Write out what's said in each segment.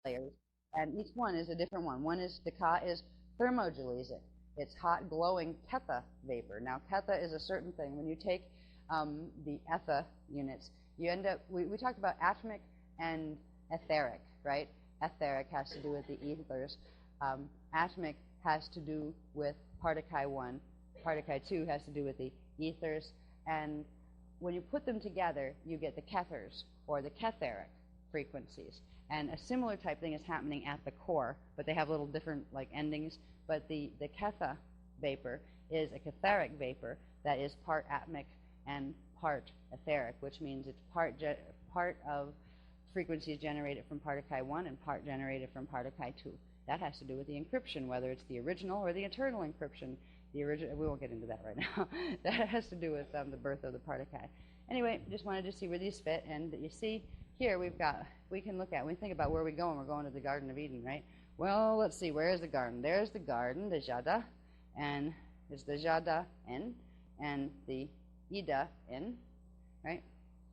layers, and each one is a different one. One is the Ka is thermogelesic. It's hot, glowing ketha vapor. Now, ketha is a certain thing. When you take the etha units, you end up. We talked about atomic and etheric, right? Etheric has to do with the ethers. Atomic has to do with particle 1. Particle 2 has to do with the ethers. And when you put them together, you get the kethers, or the ketheric frequencies. And a similar type thing is happening at the core, but they have little different like endings. But the ketha vapor is a ketheric vapor that is part atomic and part etheric, which means it's part of frequencies generated from particle 1 and part generated from particle 2. That has to do with the encryption, whether it's the original or the eternal encryption. The original, we won't get into that right now. That has to do with the birth of the particle. Anyway, just wanted to see where these fit, and you see here we can look at, when we think about where we're going to the Garden of Eden, right? Well, let's see, where is the garden? There's the garden, the Jada, and there's the Jada N, and the Ida N, right?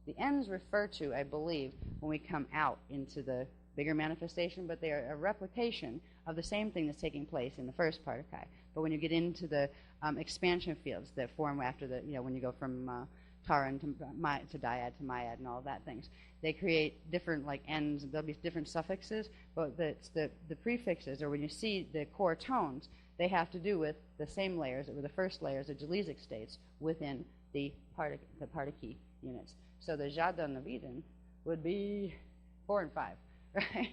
The N's refer to, I believe, when we come out into the bigger manifestation, but they are a replication of the same thing that's taking place in the first particle. But when you get into the expansion fields that form after the, when you go from Taran to dyad to myad and all of that things, they create different like ends. There'll be different suffixes, but it's the prefixes, or when you see the core tones, they have to do with the same layers that were the first layers of gelesic states within the particle units. So the Jadon of Eden would be 4 and 5, right?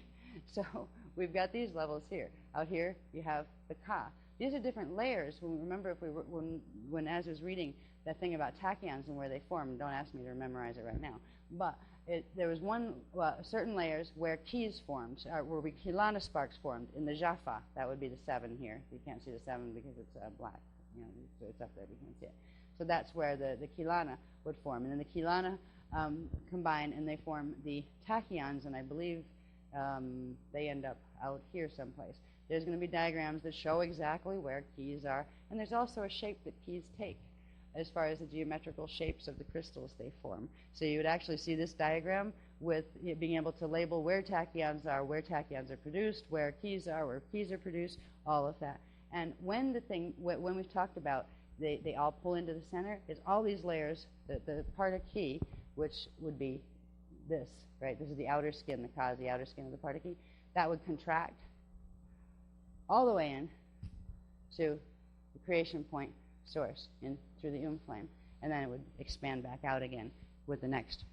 So we've got these levels here. Out here you have the Ka. These are different layers. Remember, if we were, when Az was reading that thing about tachyons and where they form, don't ask me to memorize it right now, but there was certain layers where keys formed, where Kilana sparks formed in the Jaffa. That would be the 7 here. You can't see the 7 because it's black. So it's up there, but you can't see it. So that's where the Kilana would form. And then the Kilana combine and they form the tachyons, and I believe they end up out here someplace. There's going to be diagrams that show exactly where keys are, and there's also a shape that keys take as far as the geometrical shapes of the crystals they form. So you would actually see this diagram with being able to label where tachyons are produced, where keys are produced, all of that. And when we've talked about they all pull into the center, is all these layers, the part of key, which would be this, right? This is the outer skin, the Ka is the outer skin of the part of key. That would contract all the way in to the creation point source in through the flame, and then it would expand back out again with the next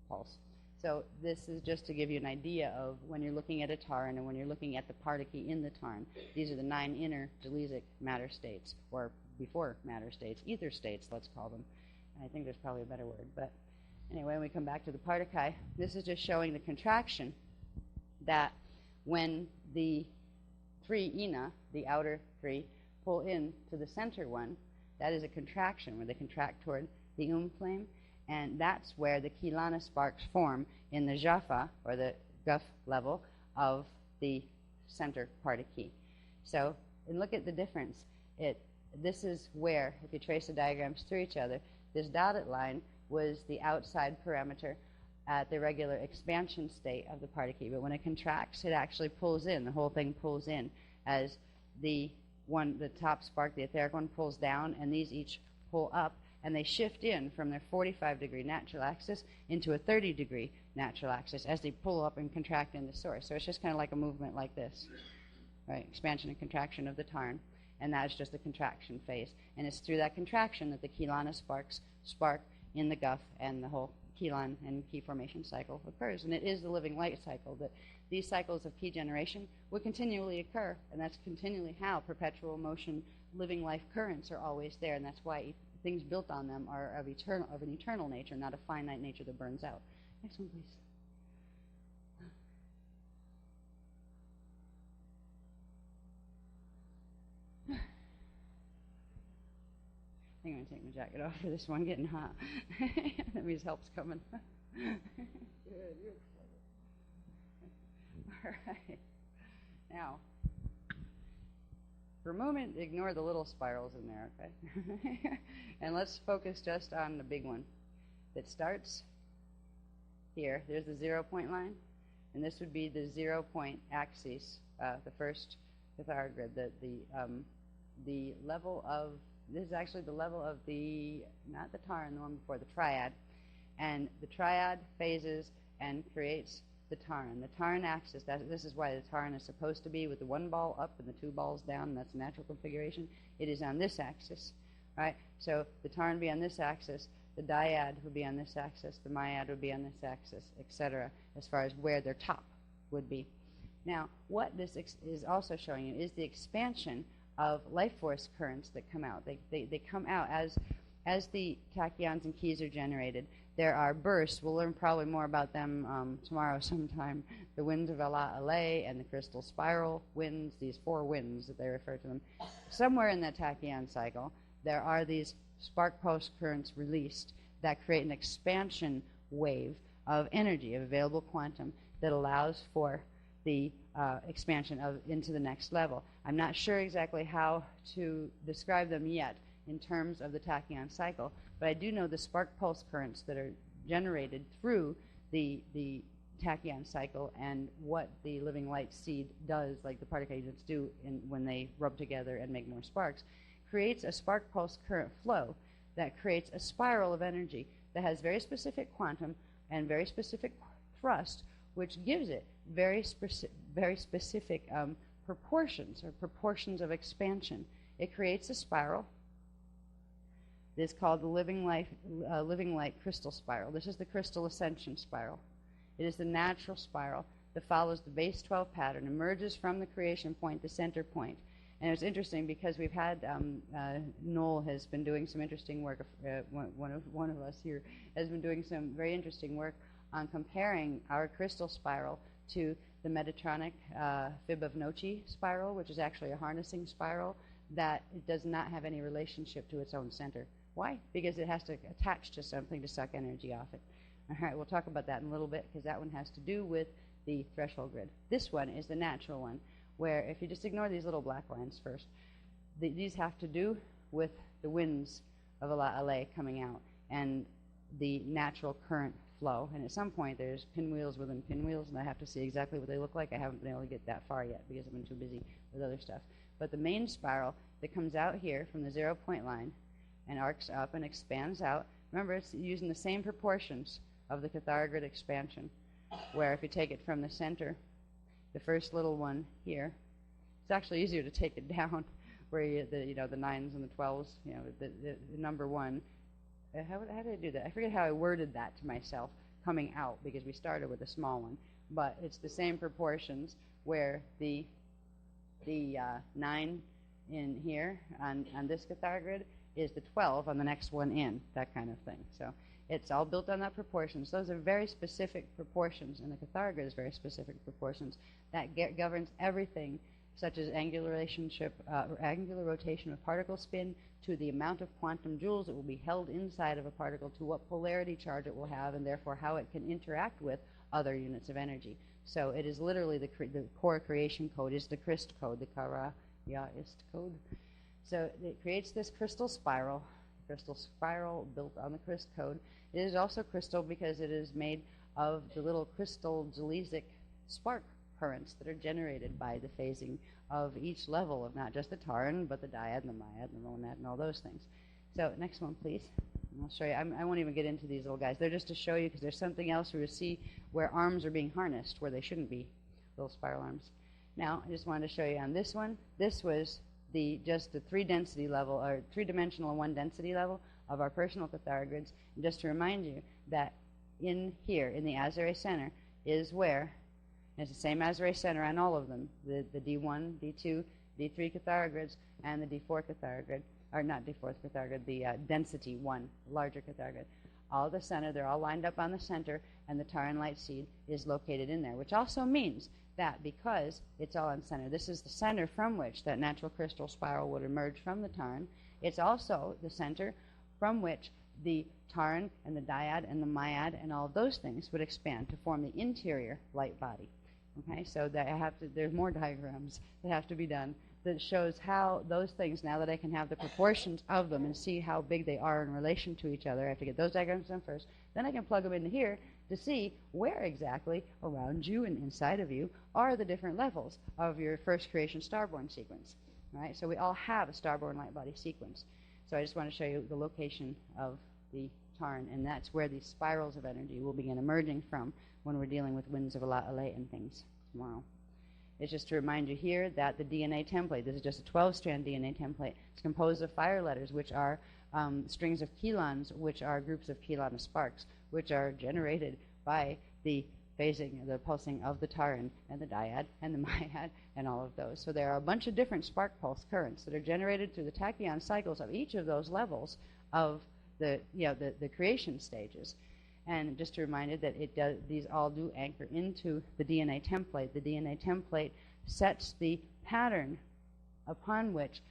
pulse. So this is just to give you an idea of when you're looking at a Taran and when you're looking at the particle in the Taran. These are the 9 inner gelesic matter states, or before matter states, ether states, let's call them. I think there's probably a better word, but anyway, when we come back to the particle, this is just showing the contraction that when the 3 ina, the outer 3, pull in to the center one, that is a contraction where they contract toward the flame, and that's where the Kilana sparks form in the Jaffa, or the Guf level of the center particle. So, and look at the difference. This is where, if you trace the diagrams through each other, this dotted line was the outside parameter at the regular expansion state of the particle. But when it contracts, it actually pulls in. The whole thing pulls in as the top spark, the etheric one, pulls down, and these each pull up, and they shift in from their 45-degree natural axis into a 30-degree natural axis as they pull up and contract in the source. So it's just kind of like a movement like this, right? Expansion and contraction of the Tarn, and that's just the contraction phase. And it's through that contraction that the Kilana sparks spark in the Guf, and the whole Kilan and key formation cycle occurs. And it is the living light cycle that these cycles of key generation will continually occur, and that's continually how perpetual motion living life currents are always there, and that's why things built on them are of an eternal nature, not a finite nature that burns out. Next one, please. I think I'm going to take my jacket off for this one, getting hot. That means help's coming. Good, you're all right. Now, for a moment, ignore the little spirals in there, okay? And let's focus just on the big one that starts here. There's the 0 point line. and this would be the 0-point axis, the first Cathara grid. The level of, this is actually the level of the, not the Taran, the one before, the triad. And the triad phases and creates the Taran. The Taran axis, this is why the Taran is supposed to be with the one ball up and the two balls down, and that's natural configuration. It is on this axis, right? So the Taran would be on this axis, the dyad would be on this axis, the myad would be on this axis, etc., as far as where their top would be. Now, what this is also showing you is the expansion of life force currents that come out. They come out as the tachyons and keys are generated. There are bursts. We'll learn probably more about them tomorrow sometime. The winds of Allah and the crystal spiral winds, these four winds that they refer to them. Somewhere in that tachyon cycle, there are these spark pulse currents released that create an expansion wave of energy, of available quantum, that allows for the expansion into the next level. I'm not sure exactly how to describe them yet in terms of the tachyon cycle, but I do know the spark pulse currents that are generated through the tachyon cycle and what the living light seed does, like the particle agents do when they rub together and make more sparks, creates a spark pulse current flow that creates a spiral of energy that has very specific quantum and very specific thrust, which gives it very specific proportions of expansion. It creates a spiral. This is called the living light crystal spiral. This is the crystal ascension spiral. It is the natural spiral that follows the base 12 pattern, emerges from the creation point, the center point. And it's interesting because we've had, Noel has been doing some interesting work, one of us here has been doing some very interesting work on comparing our crystal spiral to the Metatronic Fibonacci spiral, which is actually a harnessing spiral that does not have any relationship to its own center. Why? Because it has to attach to something to suck energy off it. All right, we'll talk about that in a little bit because that one has to do with the threshold grid. This one is the natural one, where if you just ignore these little black lines first, these have to do with the winds of Allah coming out and the natural current flow. And at some point there's pinwheels within pinwheels, and I have to see exactly what they look like. I haven't been able to get that far yet because I've been too busy with other stuff. But the main spiral that comes out here from the 0-point line and arcs up and expands out, remember it's using the same proportions of the Cathara grid expansion, where if you take it from the center, the first little one here, it's actually easier to take it down where you, the 9s and the 12s, the number 1. How did I do that? I forget how I worded that to myself, coming out, because we started with a small one. But it's the same proportions where the 9 in here on this Cathara grid is the 12 on the next one in, that kind of thing. So it's all built on that proportions. Those are very specific proportions, and the Cathara grid is very specific proportions that governs everything, such as angular relationship, or angular rotation of particle spin, to the amount of quantum joules that will be held inside of a particle, to what polarity charge it will have, and therefore how it can interact with other units of energy. So it is literally the core creation code is the Christ code, the Kara-Yaist code. So it creates this crystal spiral built on the Christ code. It is also crystal because it is made of the little crystal gelesic spark currents that are generated by the phasing of each level of not just the Taran, but the dyad and the myad and the monad and all those things. So next one, please. And I'll show you. I won't even get into these little guys. They're just to show you because there's something else where you see where arms are being harnessed where they shouldn't be, little spiral arms. Now, I just wanted to show you on this one. This was just the 3-density level, or 3-dimensional and 1-density level of our personal Cathara grids. And just to remind you that in here, in the Azare center, is where, and it's the same Azare center on all of them, the D1, D2, D3 Cathara grids, and the D4 Cathara grid, or not D4 Cathara grid, the density 1, larger Cathara grid. All the center, they're all lined up on the center, and the Taran light seed is located in there, which also means that because it's all on center, this is the center from which that natural crystal spiral would emerge from the Taran. It's also the center from which the Taran and the dyad and the myad and all of those things would expand to form the interior light body. Okay, so there's more diagrams that have to be done, that shows how those things, now that I can have the proportions of them and see how big they are in relation to each other, I have to get those diagrams done first. Then I can plug them into here to see where exactly around you and inside of you are the different levels of your first creation starborn sequence. Right? So we all have a starborn light body sequence. So I just want to show you the location of the Tarn, and that's where these spirals of energy will begin emerging from when we're dealing with winds of Ala and things tomorrow. It's just to remind you here that the DNA template, this is just a 12-strand DNA template. It's composed of fire letters, which are strings of chelons, which are groups of chelon sparks, which are generated by the phasing, the pulsing of the Taran and the dyad and the myad and all of those. So there are a bunch of different spark pulse currents that are generated through the tachyon cycles of each of those levels of the creation stages. And just a reminder that these all do anchor into the DNA template. The DNA template sets the pattern upon which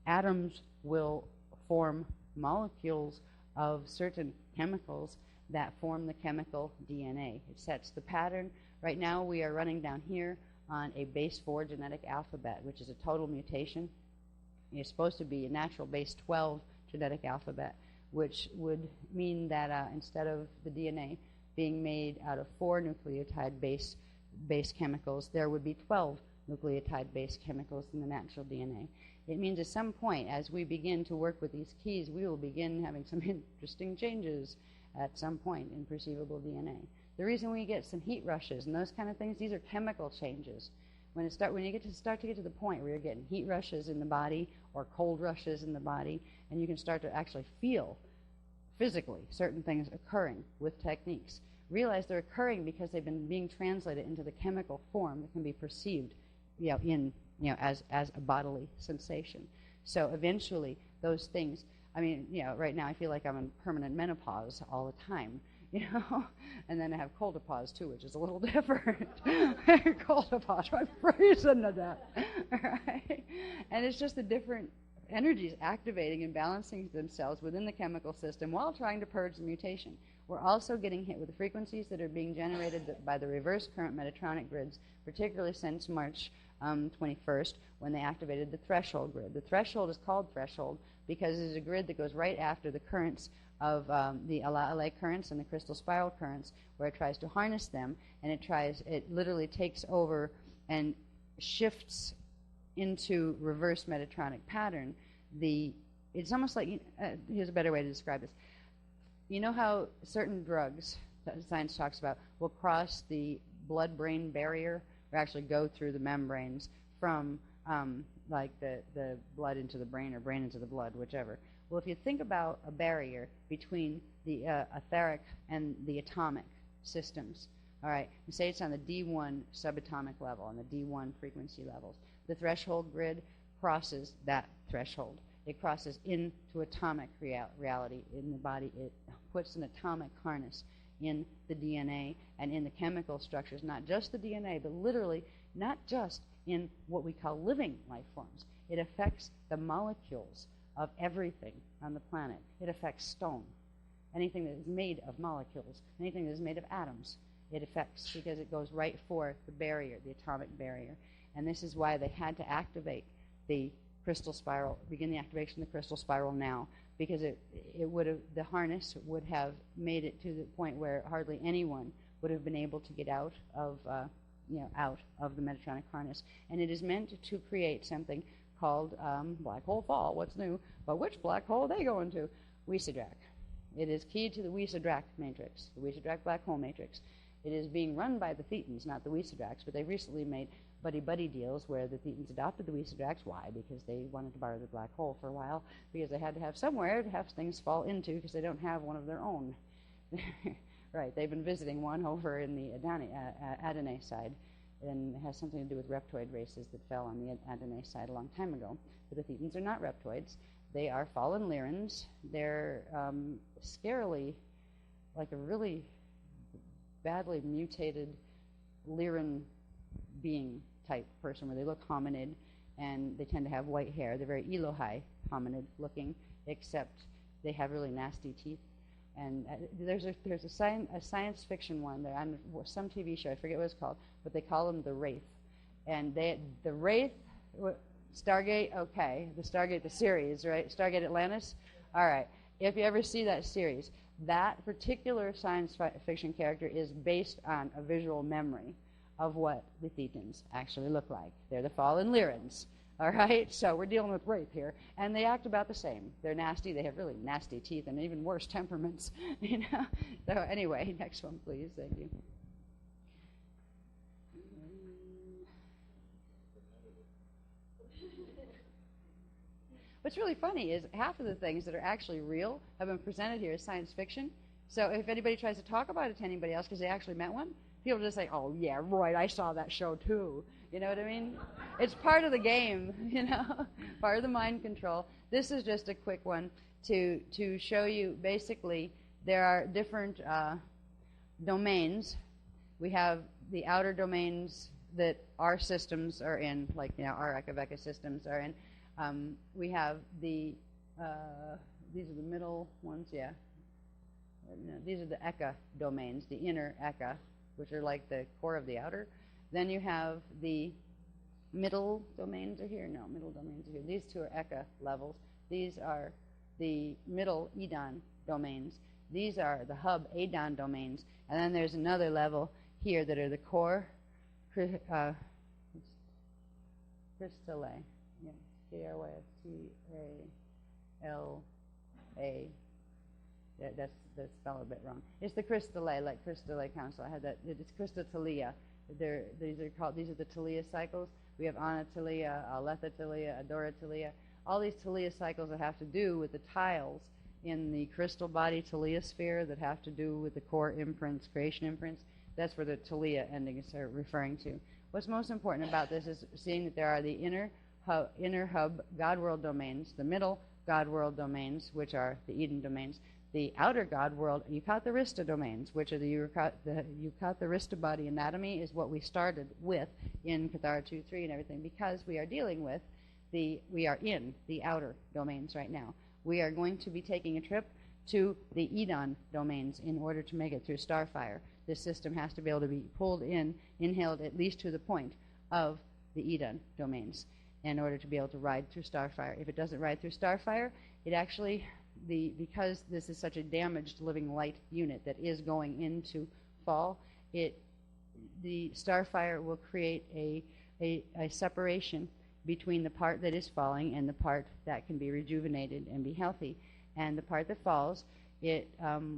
atoms will form molecules of certain chemicals that form the chemical DNA. It sets the pattern. Right now we are running down here on a base 4 genetic alphabet, which is a total mutation. It's supposed to be a natural base 12 genetic alphabet, which would mean that instead of the DNA being made out of 4 nucleotide base chemicals, there would be 12 nucleotide base chemicals in the natural DNA. It means at some point, as we begin to work with these keys, we will begin having some interesting changes at some point in perceivable DNA. The reason we get some heat rushes and those kind of things, these are chemical changes. When you start to get to the point where you're getting heat rushes in the body or cold rushes in the body, and you can start to actually feel physically certain things occurring with techniques, realize they're occurring because they've been being translated into the chemical form that can be perceived, as a bodily sensation. So eventually, those things. I mean, right now I feel like I'm in permanent menopause all the time, and then I have coldopause too, which is a little different. Coldopause, I'm freezing to death, right? And it's just the different energies activating and balancing themselves within the chemical system while trying to purge the mutation. We're also getting hit with the frequencies that are being generated by the reverse current Metatronic grids, particularly since March 21st, when they activated the threshold grid. The threshold is called threshold because it is a grid that goes right after the currents of the Ala currents and the crystal spiral currents, where it tries to harness them, and it literally takes over and shifts into reverse Metatronic pattern. It's almost like, here's a better way to describe this. You know how certain drugs that science talks about will cross the blood-brain barrier, or actually go through the membranes from like the blood into the brain or brain into the blood, whichever. Well, if you think about a barrier between the etheric and the atomic systems, all right, and say it's on the D1 subatomic level, on the D1 frequency levels, the threshold grid crosses that threshold. It crosses into atomic reality in the body. It puts an atomic harness in the DNA and in the chemical structures, not just the DNA, but literally not just in what we call living life forms. It affects the molecules of everything on the planet. It affects stone, anything that is made of molecules, anything that is made of atoms. It affects because it goes right for the barrier, the atomic barrier. And this is why they had to activate the crystal spiral, begin the activation of the crystal spiral now, because the harness would have made it to the point where hardly anyone would have been able to get out of the Metatronic harness. And it is meant to create something called black hole fall. What's new? But which black hole are they going to? Wiesedrack. It is keyed to the Wiesedrack matrix, the Wiesedrack black hole matrix. It is being run by the Thetans, not the Wiesedracks, but they recently made buddy-buddy deals where the Thetans adopted the Wiesedracks. Why? Because they wanted to borrow the black hole for a while, because they had to have somewhere to have things fall into, because they don't have one of their own. Right, they've been visiting one over in the Adonai side, and it has something to do with reptoid races that fell on the Adonai side a long time ago. But the Thetans are not reptoids. They are fallen Lyrans. They're scarily like a really badly mutated Lyran being type person, where they look hominid and they tend to have white hair. They're very Elohai hominid looking, except they have really nasty teeth. And there's a science fiction one. They're on some TV show, I forget what it's called, but they call them the Wraith. And the Wraith, Stargate, okay. The Stargate, the series, right? Stargate Atlantis? All right. If you ever see that series, that particular science fiction character is based on a visual memory of what the Thetans actually look like. They're the fallen Lyrans. All right, so we're dealing with rape here, and they act about the same. They're nasty. They have really nasty teeth and even worse temperaments. You know. So anyway, next one, please. Thank you. What's really funny is half of the things that are actually real have been presented here as science fiction. So if anybody tries to talk about it to anybody else because they actually met one, people just say, "Oh yeah, right, I saw that show too." You know what I mean? It's part of the game, you know, part of the mind control. This is just a quick one to show you. Basically, there are different domains. We have the outer domains that our systems are in, like our Eka systems are in. We have the these are the middle ones, yeah. These are the Eka domains, the inner Eka, which are like the core of the outer. Then you have the middle domains are here. No, middle domains are here. These two are Eka levels. These are the middle Edon domains. These are the hub Adon domains. And then there's another level here that are the core crystallai. Yeah, Krystala. That's spelled a bit wrong. It's the crystallai, like crystallai council. I had that. It's crystallia. These are the Talia cycles. We have Anatalia, Alethatalia, Adoratalia. All these Talia cycles that have to do with the tiles in the crystal body Talia sphere that have to do with the core imprints, creation imprints. That's where the Talia endings are referring to. What's most important about this is seeing that there are the inner hub God world domains, the middle God world domains, which are the Eden domains, the outer God world Eukartharista domains, which are the Eukartharista body anatomy, is what we started with in Cathara 2.3 and everything, because we are dealing with we are in the outer domains right now. We are going to be taking a trip to the Edon domains in order to make it through Starfire. This system has to be able to be pulled in, inhaled at least to the point of the Edon domains in order to be able to ride through Starfire. If it doesn't ride through Starfire, it actually, because this is such a damaged living light unit that is going into fall, the Starfire will create a separation between the part that is falling and the part that can be rejuvenated and be healthy. And the part that falls, it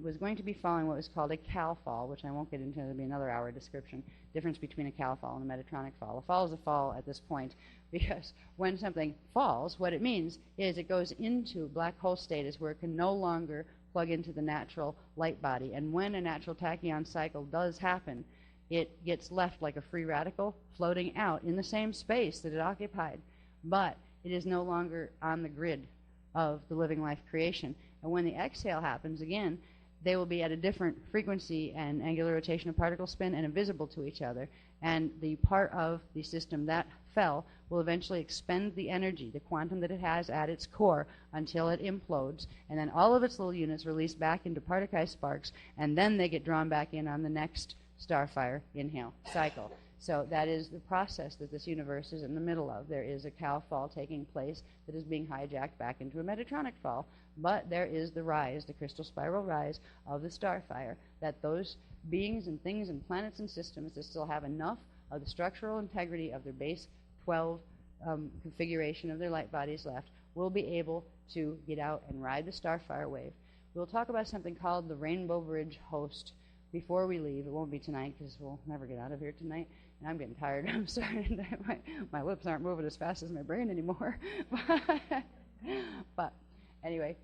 was going to be falling what was called a cal fall, which I won't get into. There'll be another hour description. Difference between a cal fall and a metatronic fall. A fall is a fall at this point because when something falls, what it means is it goes into black hole status where it can no longer plug into the natural light body. And when a natural tachyon cycle does happen, it gets left like a free radical floating out in the same space that it occupied. But it is no longer on the grid of the living life creation. And when the exhale happens again, they will be at a different frequency and angular rotation of particle spin and invisible to each other. And the part of the system that fell will eventually expend the energy, the quantum that it has at its core, until it implodes. And then all of its little units release back into Partakai sparks, and then they get drawn back in on the next Starfire inhale cycle. So that is the process that this universe is in the middle of. There is a cal fall taking place that is being hijacked back into a Metatronic fall. But there is the rise, the crystal spiral rise of the Starfire, that those beings and things and planets and systems that still have enough of the structural integrity of their base 12 configuration of their light bodies left will be able to get out and ride the Starfire wave. We'll talk about something called the Rainbow Bridge host before we leave. It won't be tonight because we'll never get out of here tonight. And I'm getting tired. I'm sorry. My lips aren't moving as fast as my brain anymore. But anyway,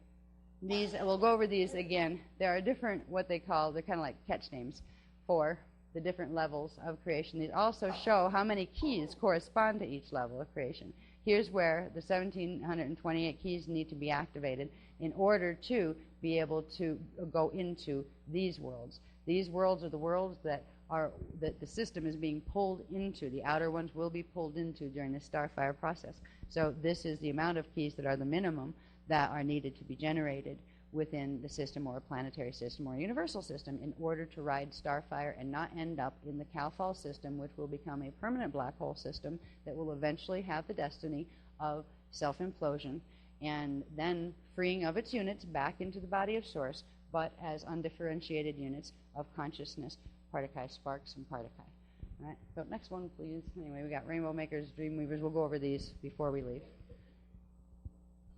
we'll go over these again. There are different, they're kind of like catch names for the different levels of creation. These also show how many keys correspond to each level of creation. Here's where the 1,728 keys need to be activated in order to be able to go into these worlds. These worlds are the worlds that the system is being pulled into. The outer ones will be pulled into during the Starfire process. So this is the amount of keys that are the minimum that are needed to be generated within the system or a planetary system or a universal system in order to ride Starfire and not end up in the Cal Fall system, which will become a permanent black hole system that will eventually have the destiny of self-implosion, and then freeing of its units back into the body of Source, but as undifferentiated units of consciousness, particle sparks and particle. All right, so next one, please. Anyway, we got Rainbow Makers, Dream Weavers. We'll go over these before we leave.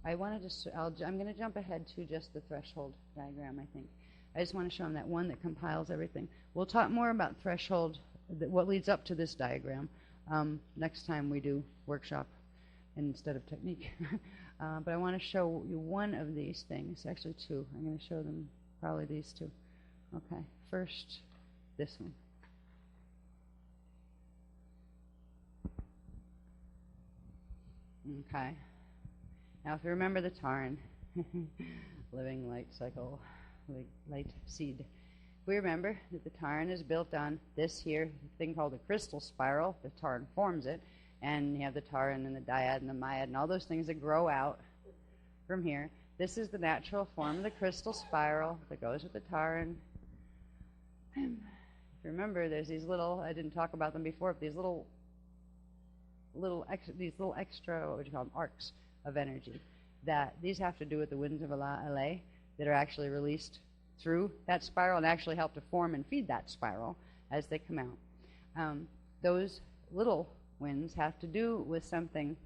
I'm going to jump ahead to just the threshold diagram, I think. I just want to show them that one that compiles everything. We'll talk more about threshold, what leads up to this diagram, next time we do workshop instead of technique. But I want to show you one of these things, actually two. I'm going to show them probably these two. Okay, first this one. Okay. Now, if you remember the Taran, living light cycle, light seed, we remember that the Taran is built on this here thing called a crystal spiral. The Taran forms it, and you have the Taran and the dyad and the myad and all those things that grow out from here. This is the natural form of the crystal spiral that goes with the Taran. If you remember, there's these little, I didn't talk about them before, but these little extra, what would you call them, arcs of energy, that these have to do with the winds of LA that are actually released through that spiral and actually help to form and feed that spiral as they come out. Those little winds have to do with something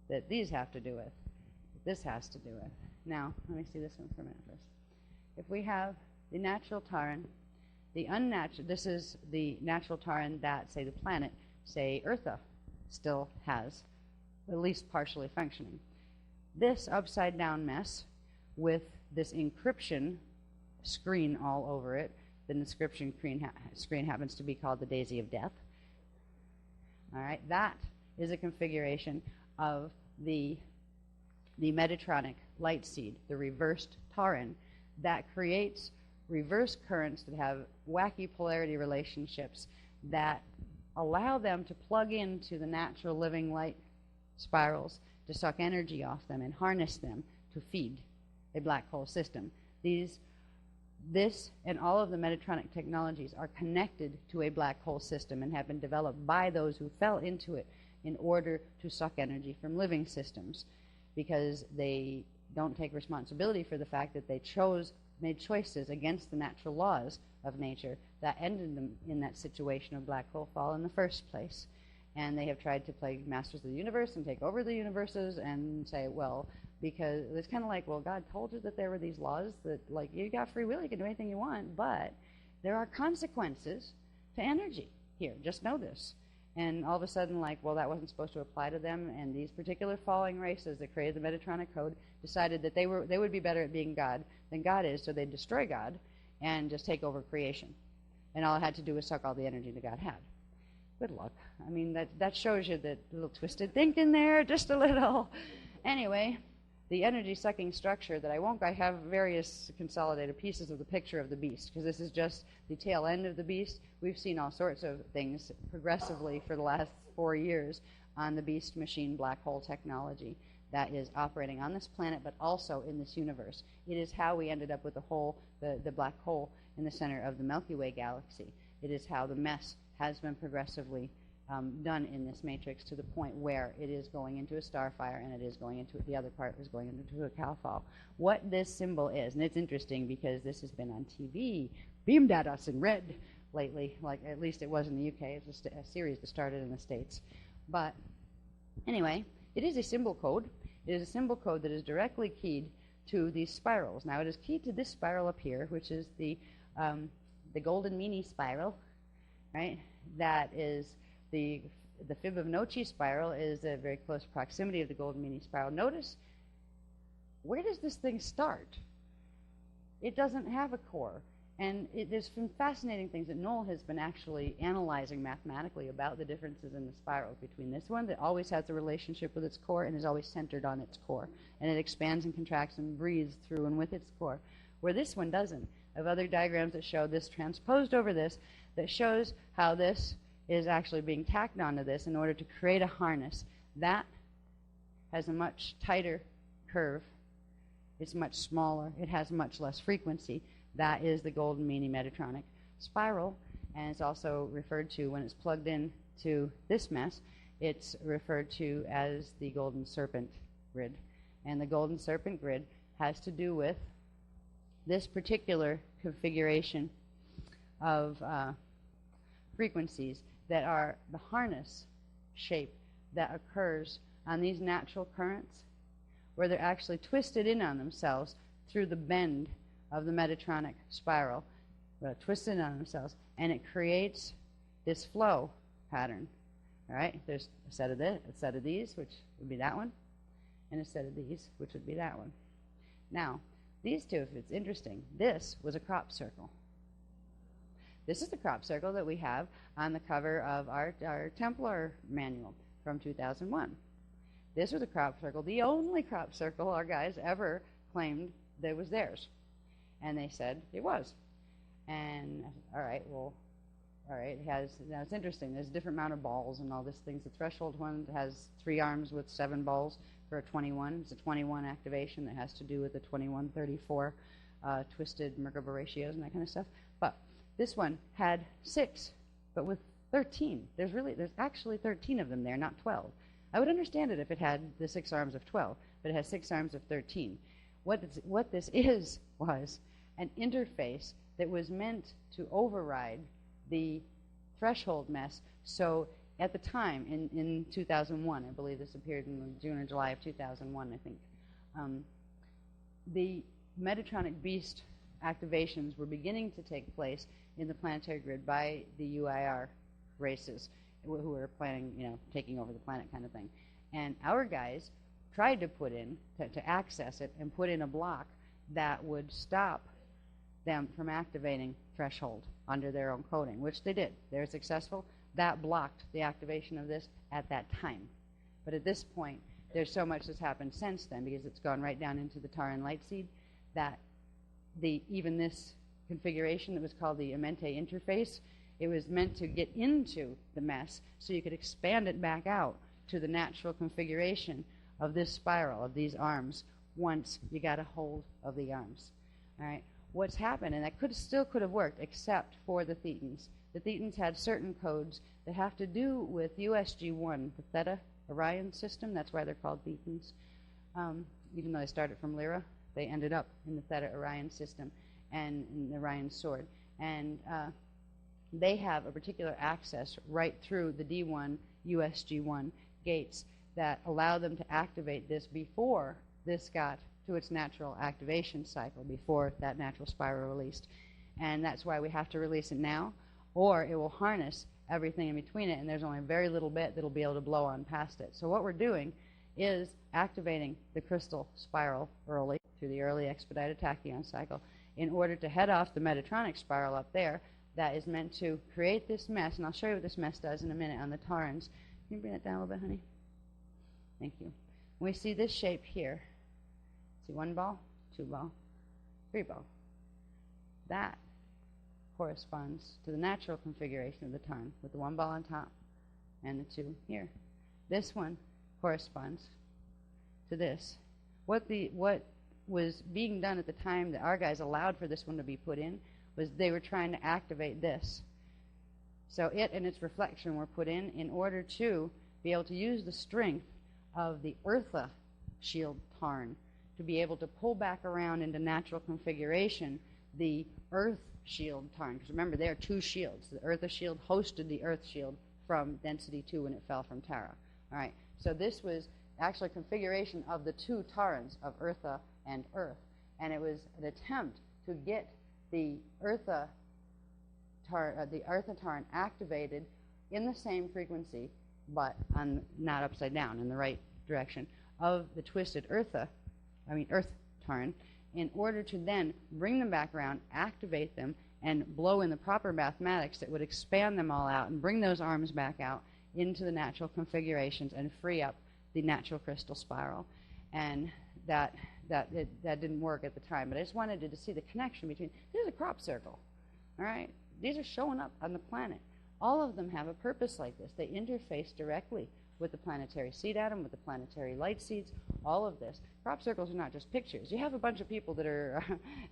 that these have to do with, that this has to do with. Now, let me see this one for a minute first. If we have the natural Taran, the unnatural, this is the natural Taran that, say, the planet, say, Eartha, still has, at least partially functioning. This upside-down mess with this encryption screen all over it, the inscription screen happens to be called the Daisy of Death. All right, that is a configuration of the Metatronic light seed, the reversed Taran, that creates reverse currents that have wacky polarity relationships that allow them to plug into the natural living light spirals to suck energy off them and harness them to feed a black hole system. This and all of the Metatronic technologies are connected to a black hole system and have been developed by those who fell into it in order to suck energy from living systems, because they don't take responsibility for the fact that they made choices against the natural laws of nature that ended them in that situation of black hole fall in the first place. And they have tried to play masters of the universe and take over the universes and say, well, because it's kind of like, well, God told you that there were these laws that, like, you got free will, you can do anything you want, but there are consequences to energy here. Just know this. And all of a sudden, like, well, that wasn't supposed to apply to them, and these particular falling races that created the Metatronic code decided that they would be better at being God than God is, so they'd destroy God and just take over creation. And all it had to do was suck all the energy that God had. Good luck. I mean, that shows you that little twisted thinking there, just a little. Anyway, the energy-sucking structure that I have various consolidated pieces of the picture of the beast, because this is just the tail end of the beast. We've seen all sorts of things progressively for the last 4 years on the beast machine black hole technology that is operating on this planet, but also in this universe. It is how we ended up with the black hole in the center of the Milky Way galaxy. It is how the mess has been progressively done in this matrix to the point where it is going into a starfire, and it is going into the other part is going into a cowfall. What this symbol is, and it's interesting because this has been on TV, beamed at us in red lately, like at least it was in the UK. It's a series that started in the States. But anyway, it is a symbol code. It is a symbol code that is directly keyed to these spirals. Now, it is keyed to this spiral up here, which is the golden meanie spiral, right? That is the Fibonacci spiral is a very close proximity of the golden meanie spiral. Notice, where does this thing start? It doesn't have a core. And there's some fascinating things that Noel has been actually analyzing mathematically about the differences in the spirals between this one that always has a relationship with its core and is always centered on its core. And it expands and contracts and breathes through and with its core, where this one doesn't. I have other diagrams that show this transposed over this that shows how this is actually being tacked onto this in order to create a harness. That has a much tighter curve. It's much smaller. It has much less frequency. That is the golden meanie Metatronic spiral, and it's also referred to when it's plugged in to this mess. It's referred to as the Golden Serpent grid. And the Golden Serpent grid has to do with this particular configuration of frequencies that are the harness shape that occurs on these natural currents, where they're actually twisted in on themselves through the bend of the Metatronic spiral, twisted in on themselves, and it creates this flow pattern. All right, there's a set of these, which would be that one, and a set of these, which would be that one. Now, these two, if it's interesting, this was a crop circle. This is the crop circle that we have on the cover of our Templar manual from 2001. This was a crop circle, the only crop circle our guys ever claimed that was theirs. And they said it was. And, all right, it has, now it's interesting, there's a different amount of balls and all these things. The threshold one has 3 arms with 7 balls for a 21. It's a 21 activation that has to do with the 21-34 twisted Merkaba ratios and that kind of stuff. But this one had 6, but with 13. There's actually 13 of them there, not 12. I would understand it if it had the 6 arms of 12, but it has 6 arms of 13. What this was an interface that was meant to override the threshold mess. So at the time, in 2001, I believe this appeared in June or July of 2001, I think, the Metatronic Beast activations were beginning to take place in the planetary grid by the UIR races who were planning, taking over the planet kind of thing. And our guys tried to put in, to access it, and put in a block that would stop them from activating threshold under their own coding, which they did. They were successful. That blocked the activation of this at that time. But at this point, there's so much that's happened since then, because it's gone right down into the Taran light seed, that even this configuration that was called the Amente interface, it was meant to get into the mess so you could expand it back out to the natural configuration of this spiral, of these arms, once you got a hold of the arms. All right. What's happened, and that still could have worked, except for the thetans. The thetans had certain codes that have to do with USG-1, the Theta Orion system. That's why they're called thetans. Even though they started from Lyra, they ended up in the Theta Orion system and in the Orion sword. And they have a particular access right through the D1, USG-1 gates that allow them to activate this before this got to its natural activation cycle, before that natural spiral released. And that's why we have to release it now, or it will harness everything in between it, and there's only a very little bit that'll be able to blow on past it. So what we're doing is activating the crystal spiral early, through the early expedited tachyon cycle, in order to head off the Metatronic spiral up there that is meant to create this mess. And I'll show you what this mess does in a minute on the Tarans. Can you bring that down a little bit, honey? Thank you. We see this shape here. See 1 ball, 2 ball, 3 ball. That corresponds to the natural configuration of the Tarn, with the 1 ball on top and the 2 here. This one corresponds to this. What was being done at the time that our guys allowed for this one to be put in was they were trying to activate this. So it and its reflection were put in order to be able to use the strength of the Eartha shield Tarn to be able to pull back around into natural configuration the Earth shield Tarn. Because remember, there are 2 shields. The Eartha shield hosted the Earth shield from density 2 when it fell from Terra. All right. So this was actually a configuration of the 2 Tarans, of Eartha and Earth. And it was an attempt to get the Eartha Tarn activated in the same frequency, but not upside down, in the right direction, of the twisted Earth Tarn, in order to then bring them back around, activate them, and blow in the proper mathematics that would expand them all out and bring those arms back out into the natural configurations and free up the natural crystal spiral. And that didn't work at the time, but I just wanted you to see the connection between, there's a crop circle, all right? These are showing up on the planet. All of them have a purpose like this. They interface directly with the planetary seed atom, with the planetary light seeds, all of this. Crop circles are not just pictures. You have a bunch of people that are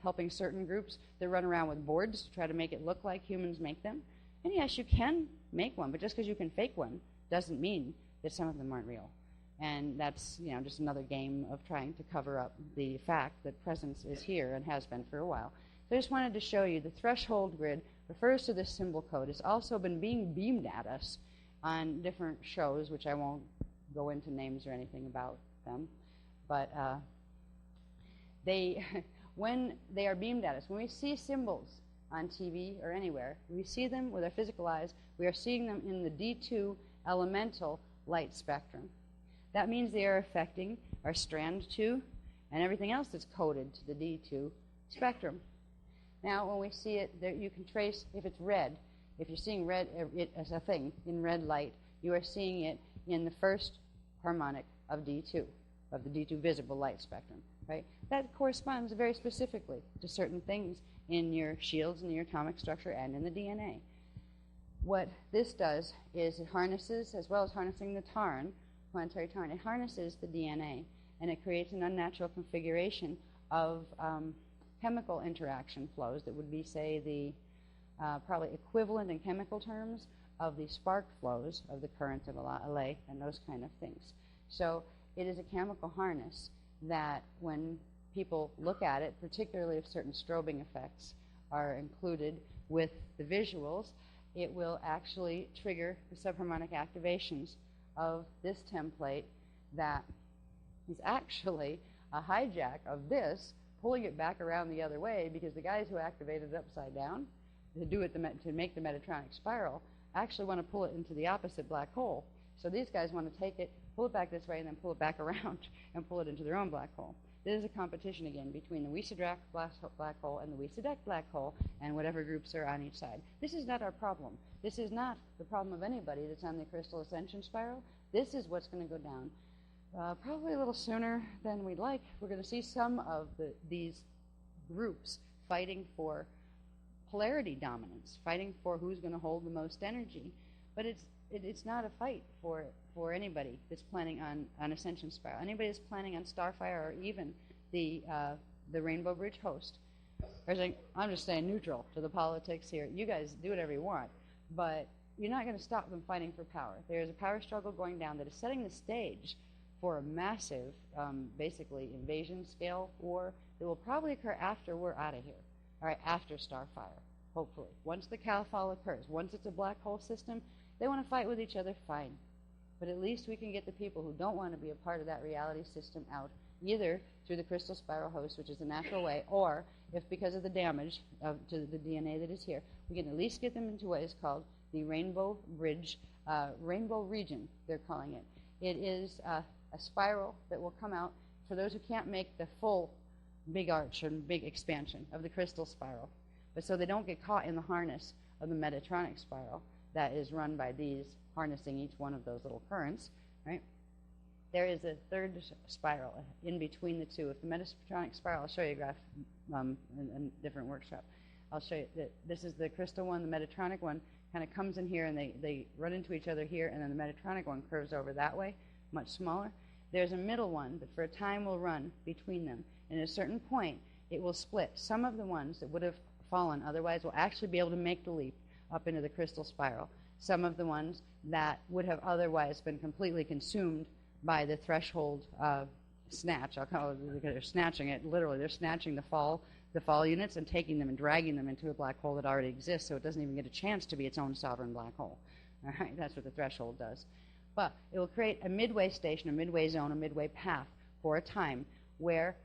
helping certain groups that run around with boards to try to make it look like humans make them. And yes, you can make one, but just because you can fake one doesn't mean that some of them aren't real. And that's, you know, just another game of trying to cover up the fact that presence is here and has been for a while. So I just wanted to show you the threshold grid refers to this symbol code. It's also been being beamed at us on different shows, which I won't go into names or anything about them. But when they are beamed at us, when we see symbols on TV or anywhere, we see them with our physical eyes, we are seeing them in the D2 elemental light spectrum. That means they are affecting our strand 2 and everything else that's coded to the D2 spectrum. Now, when we see it, there, you can trace, if it's red, if you're seeing red it as a thing in red light, you are seeing it in the first harmonic of D2, of the D2 visible light spectrum, right? That corresponds very specifically to certain things in your shields, in your atomic structure, and in the DNA. What this does is it harnesses, as well as harnessing the TARN, planetary TARN, it harnesses the DNA, and it creates an unnatural configuration of chemical interaction flows that would be, say, the probably equivalent in chemical terms of the spark flows of the current of LA and those kind of things. So it is a chemical harness that when people look at it, particularly if certain strobing effects are included with the visuals, it will actually trigger the subharmonic activations of this template that is actually a hijack of this, pulling it back around the other way, because the guys who activated it upside down to make the Metatronic spiral actually want to pull it into the opposite black hole. So these guys want to take it, pull it back this way, and then pull it back around and pull it into their own black hole. This is a competition again between the Wiesedracht black hole and the Wiesedeck black hole and whatever groups are on each side. This is not our problem. This is not the problem of anybody that's on the crystal ascension spiral. This is what's going to go down probably a little sooner than we'd like. We're going to see some of these groups fighting for polarity dominance, fighting for who's going to hold the most energy. But it's not a fight for anybody that's planning on Ascension Spiral. Anybody that's planning on Starfire or even the Rainbow Bridge host. I'm just staying neutral to the politics here. You guys do whatever you want, but you're not going to stop them fighting for power. There's a power struggle going down that is setting the stage for a massive, basically, invasion scale war that will probably occur after we're out of here. All right, after Starfire, hopefully. Once the Cal-Fall occurs, once it's a black hole system, they want to fight with each other, fine. But at least we can get the people who don't want to be a part of that reality system out, either through the crystal spiral host, which is the natural way, or if because of the damage to the DNA that is here, we can at least get them into what is called the Rainbow Bridge, Rainbow Region, they're calling it. It is a spiral that will come out for those who can't make the full big arch and big expansion of the crystal spiral, but so they don't get caught in the harness of the Metatronic spiral that is run by these harnessing each one of those little currents, right? There is a third spiral in between the two. If the Metatronic spiral, I'll show you a graph in a different workshop. I'll show you that this is the crystal one. The Metatronic one kind of comes in here and they run into each other here, and then the Metatronic one curves over that way, much smaller. There's a middle one that for a time will run between them, and at a certain point it will split. Some of the ones that would have fallen otherwise will actually be able to make the leap up into the crystal spiral. Some of the ones that would have otherwise been completely consumed by the threshold snatch, I'll call it, because they're snatching it, literally, they're snatching the fall units and taking them and dragging them into a black hole that already exists, so it doesn't even get a chance to be its own sovereign black hole. All right, that's what the threshold does. But it will create a midway station, a midway zone, a midway path for a time where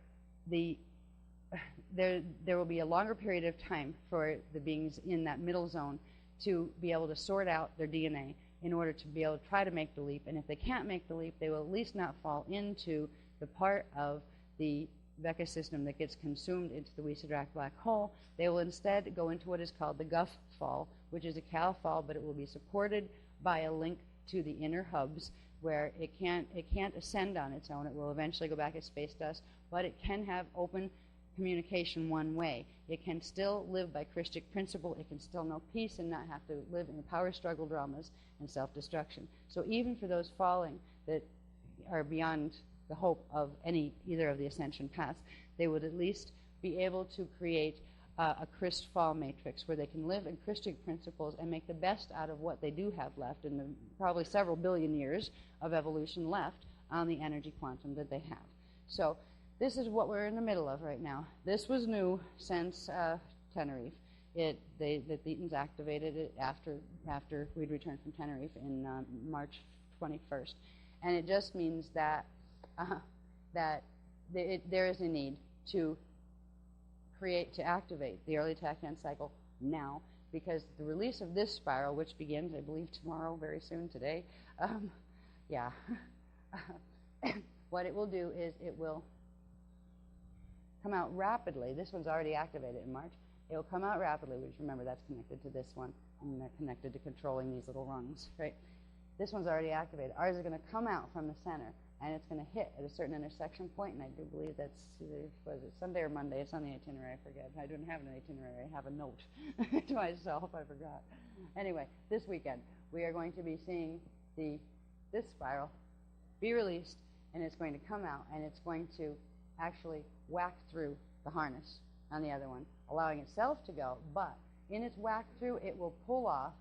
there will be a longer period of time for the beings in that middle zone to be able to sort out their DNA in order to be able to try to make the leap. And if they can't make the leap, they will at least not fall into the part of the Vecca system that gets consumed into the Wiesedracht black hole. They will instead go into what is called the Guff fall, which is a Cal fall, but it will be supported by a link to the inner hubs where it can't ascend on its own. It will eventually go back as space dust, but it can have open communication one way. It can still live by Christic principle. It can still know peace and not have to live in the power struggle dramas and self-destruction. So even for those falling that are beyond the hope of either of the ascension paths, they would at least be able to create a Christ fall matrix where they can live in Christic principles and make the best out of what they do have left in the probably several billion years of evolution left on the energy quantum that they have. So this is what we're in the middle of right now. This was new since Tenerife. The Thetans activated it after we'd returned from Tenerife in March 21st, and it just means that there is a need to activate the early tachyon cycle now, because the release of this spiral, which begins, I believe, tomorrow, very soon, today, what it will do is it will come out rapidly. This one's already activated in March. It will come out rapidly, which, remember, that's connected to this one, and they're connected to controlling these little rungs, right? This one's already activated. Ours is going to come out from the center, and it's going to hit at a certain intersection point, and I do believe that's either, was it Sunday or Monday? It's on the itinerary, I forget. I don't have an itinerary. I have a note to myself. I forgot. Anyway, this weekend, we are going to be seeing this spiral be released, and it's going to come out, and it's going to actually whack through the harness on the other one, allowing itself to go, but in its whack through, it will pull off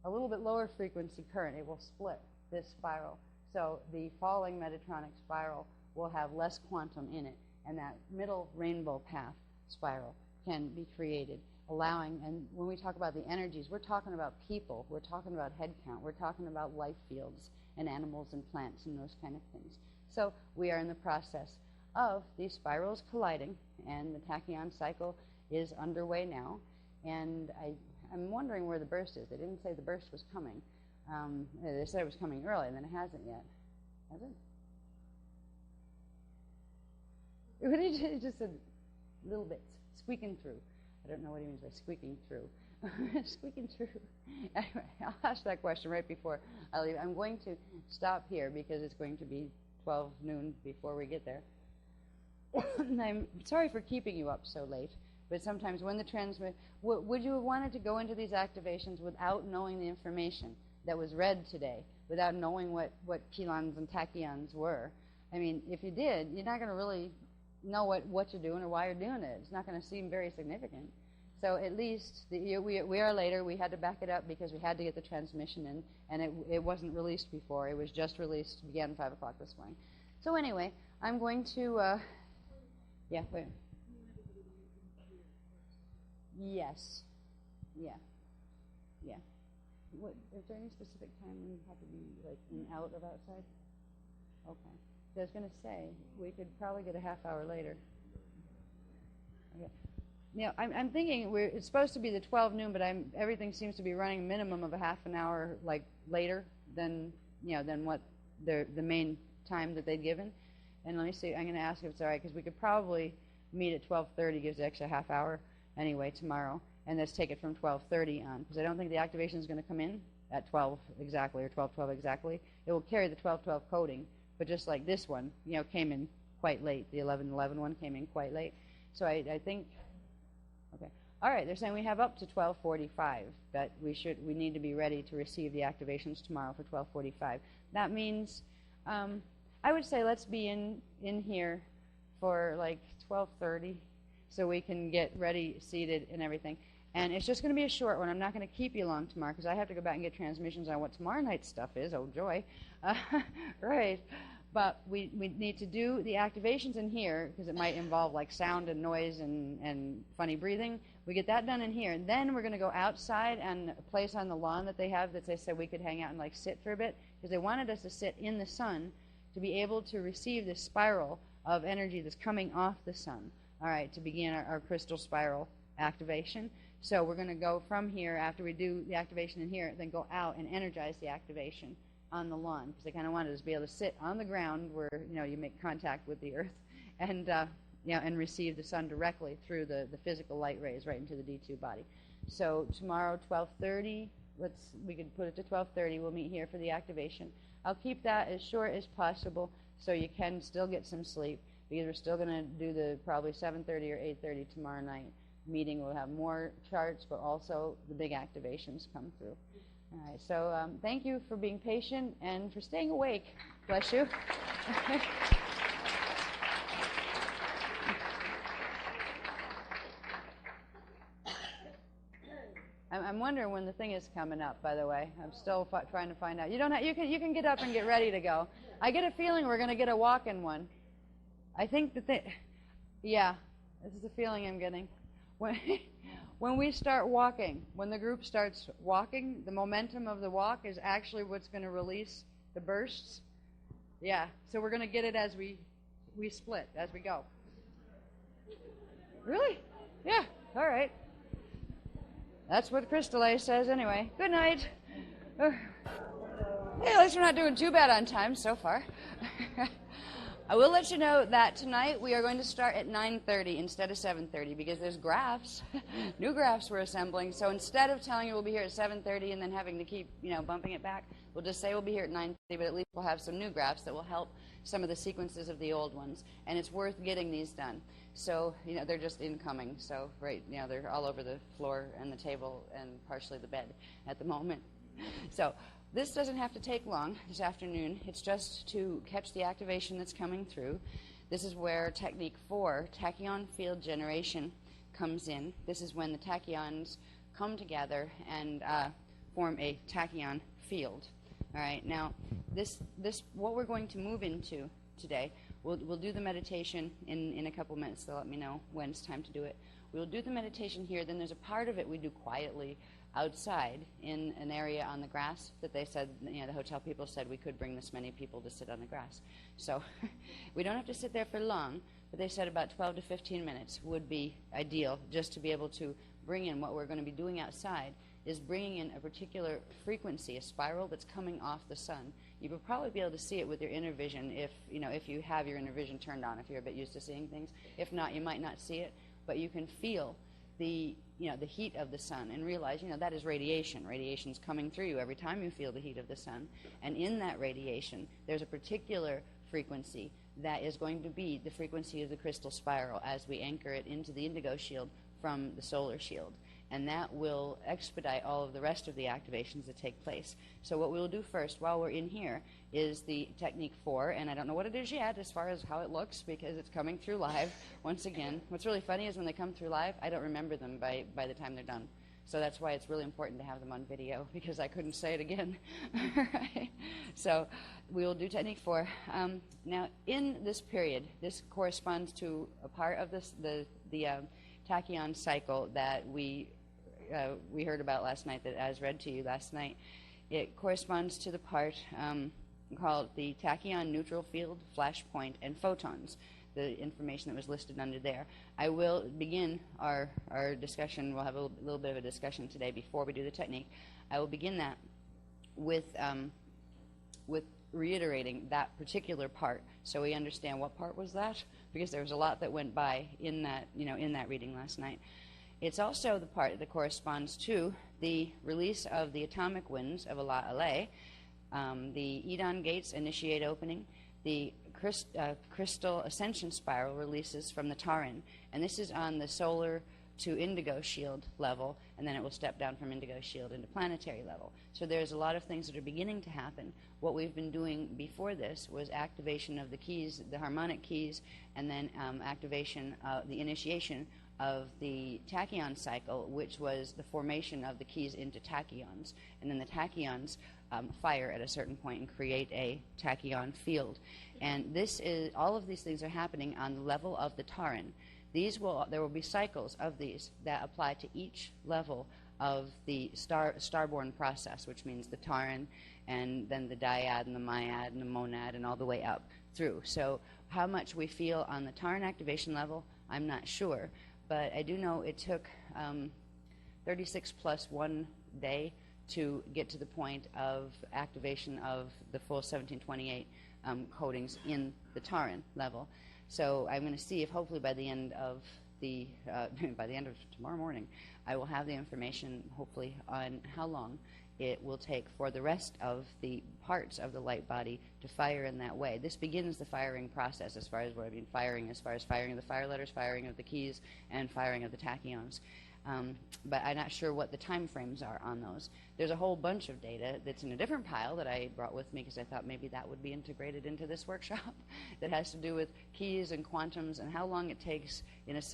a little bit lower frequency current. It will split this spiral. So the falling Metatronic spiral will have less quantum in it, and that middle rainbow path spiral can be created, allowing, and when we talk about the energies, we're talking about people, we're talking about head count, we're talking about life fields and animals and plants and those kind of things. So we are in the process of these spirals colliding, and the tachyon cycle is underway now, and I'm wondering where the burst is. They didn't say the burst was coming. They said it was coming early, and then it hasn't yet. Has it? It just said little bits, squeaking through. I don't know what he means by squeaking through. Squeaking through. Anyway, I'll ask that question right before I leave. I'm going to stop here because it's going to be 12 noon before we get there. I'm sorry for keeping you up so late, but sometimes when the would you have wanted to go into these activations without knowing the information that was read today, without knowing what chelons and tachyons were? I mean, if you did, you're not going to really know what you're doing or why you're doing it. It's not going to seem very significant. So at least we are later. We had to back it up because we had to get the transmission in, and it wasn't released before. It was just released, began 5 o'clock this morning. So anyway, I'm going to... yeah, wait. Yes. Yeah. Yeah. What, is there any specific time when you have to be, like, in, out of outside? Okay. So I was going to say, we could probably get a half hour later. Okay. Now, I'm thinking it's supposed to be the 12 noon, but everything seems to be running a minimum of a half an hour, like, later than what the main time that they'd given. And let me see, I'm going to ask if it's all right, because we could probably meet at 12:30, gives the extra half hour anyway tomorrow, and let's take it from 12:30 on, because I don't think the activation is going to come in at 12 exactly or 12:12 exactly. It will carry the 12:12 coding, but just like this one, came in quite late. The 11:11 one came in quite late. So I think, okay. All right, they're saying we have up to 12:45, that we need to be ready to receive the activations tomorrow for 12:45. That means... I would say let's be in here for like 12:30 so we can get ready, seated, and everything. And it's just going to be a short one. I'm not going to keep you long tomorrow because I have to go back and get transmissions on what tomorrow night's stuff is. Oh, joy. Right. But we need to do the activations in here because it might involve like sound and noise and funny breathing. We get that done in here. And then we're going to go outside and a place on the lawn that they have that they said we could hang out and like sit for a bit because they wanted us to sit in the sun to be able to receive this spiral of energy that's coming off the sun, all right, to begin our crystal spiral activation. So we're going to go from here after we do the activation in here, then go out and energize the activation on the lawn because they kind of wanted us to be able to sit on the ground where, you make contact with the earth and, and receive the sun directly through the physical light rays right into the D2 body. So tomorrow, 12:30, we could put it to 12:30. We'll meet here for the activation. I'll keep that as short as possible so you can still get some sleep because we're still going to do the probably 7:30 or 8:30 tomorrow night meeting. We'll have more charts, but also the big activations come through. All right, so thank you for being patient and for staying awake. Bless you. I'm wondering when the thing is coming up, by the way. I'm still trying to find out. You don't have, you can get up and get ready to go. I get a feeling we're going to get a walk-in one. I think that yeah, this is the feeling I'm getting. When we start walking, when the group starts walking, the momentum of the walk is actually what's going to release the bursts. Yeah, so we're going to get it as we split, as we go. Really? Yeah, all right. That's what Crystal A says anyway. Good night. Hey, at least we're not doing too bad on time so far. I will let you know that tonight we are going to start at 9:30 instead of 7:30 because there's graphs, new graphs we're assembling. So instead of telling you we'll be here at 7:30 and then having to keep, bumping it back, we'll just say we'll be here at 9:30, but at least we'll have some new graphs that will help some of the sequences of the old ones. And it's worth getting these done. So, they're just incoming. So, right, they're all over the floor and the table and partially the bed at the moment. So, this doesn't have to take long this afternoon. It's just to catch the activation that's coming through. This is where Technique 4, tachyon field generation, comes in. This is when the tachyons come together and form a tachyon field. All right, now, this what we're going to move into today, we'll do the meditation in a couple minutes. So let me know when it's time to do it. We'll do the meditation here. Then there's a part of it we do quietly outside in an area on the grass that they said, the hotel people said we could bring this many people to sit on the grass. So we don't have to sit there for long, but they said about 12 to 15 minutes would be ideal just to be able to bring in what we're going to be doing outside is bringing in a particular frequency, a spiral that's coming off the sun. You will probably be able to see it with your inner vision if you have your inner vision turned on, if you're a bit used to seeing things. If not, you might not see it, but you can feel the heat of the sun and realize, that is radiation. Radiation's coming through you every time you feel the heat of the sun. And in that radiation, there's a particular frequency that is going to be the frequency of the crystal spiral as we anchor it into the indigo shield from the solar shield. And that will expedite all of the rest of the activations that take place. So what we'll do first while we're in here is the Technique 4, and I don't know what it is yet as far as how it looks because it's coming through live. Once again, what's really funny is when they come through live, I don't remember them by the time they're done. So that's why it's really important to have them on video because I couldn't say it again. Right? So we will do Technique 4. Now, in this period, this corresponds to a part of the tachyon cycle that we heard about last night, that as read to you last night. It corresponds to the part called the tachyon neutral field, flashpoint, and photons, the information that was listed under there. I will begin our discussion. We'll have a little bit of a discussion today before we do the technique. I will begin that with reiterating that particular part so we understand what part was that, because there was a lot that went by in that, in that reading last night. It's also the part that corresponds to the release of the atomic winds of Allah Alay, the Edon gates initiate opening, the crystal ascension spiral releases from the Taran, and this is on the solar to indigo shield level, and then it will step down from indigo shield into planetary level. So there's a lot of things that are beginning to happen. What we've been doing before this was activation of the keys, the harmonic keys, and then activation, the initiation of the tachyon cycle, which was the formation of the keys into tachyons. And then the tachyons fire at a certain point and create a tachyon field. And this is, all of these things are happening on the level of the Taran. There will be cycles of these that apply to each level of the starborn process, which means the Taran and then the dyad and the myad and the monad and all the way up through. So how much we feel on the Taran activation level, I'm not sure. But I do know it took 36 plus 1 day to get to the point of activation of the full 1728 codings in the Taran level. So I'm going to see if hopefully by the end of by the end of tomorrow morning, I will have the information hopefully on how long it will take for the rest of the parts of the light body to fire in that way. This begins the firing process as far as what I mean firing, as far as firing of the fire letters, firing of the keys, and firing of the tachyons. but I'm not sure what the time frames are on those. There's a whole bunch of data that's in a different pile that I brought with me because I thought maybe that would be integrated into this workshop that has to do with keys and quantums and how long it takes,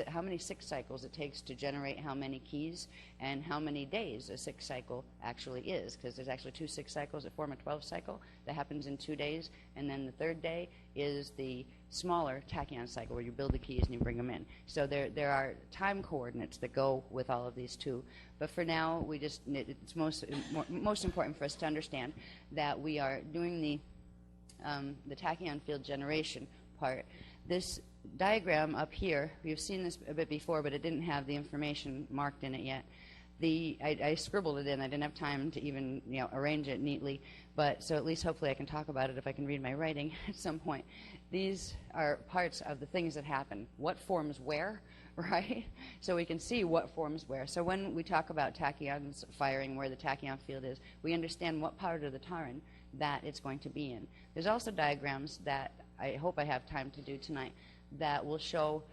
how many 6 cycles it takes to generate how many keys and how many days a 6 cycle actually is, because there's actually 2 6 cycles that form a 12 cycle that happens in 2 days, and then the 3rd day is the smaller tachyon cycle where you build the keys and you bring them in. So there are time coordinates that go with all of these too. But for now, it's most important for us to understand that we are doing the tachyon field generation part. This diagram up here, you've seen this a bit before, but it didn't have the information marked in it yet. I scribbled it in. I didn't have time to even arrange it neatly, but so at least hopefully I can talk about it if I can read my writing at some point. These are parts of the things that happen. What forms where, right? So we can see what forms where. So when we talk about tachyons firing, where the tachyon field is, we understand what part of the taran that it's going to be in. There's also diagrams that I hope I have time to do tonight that will show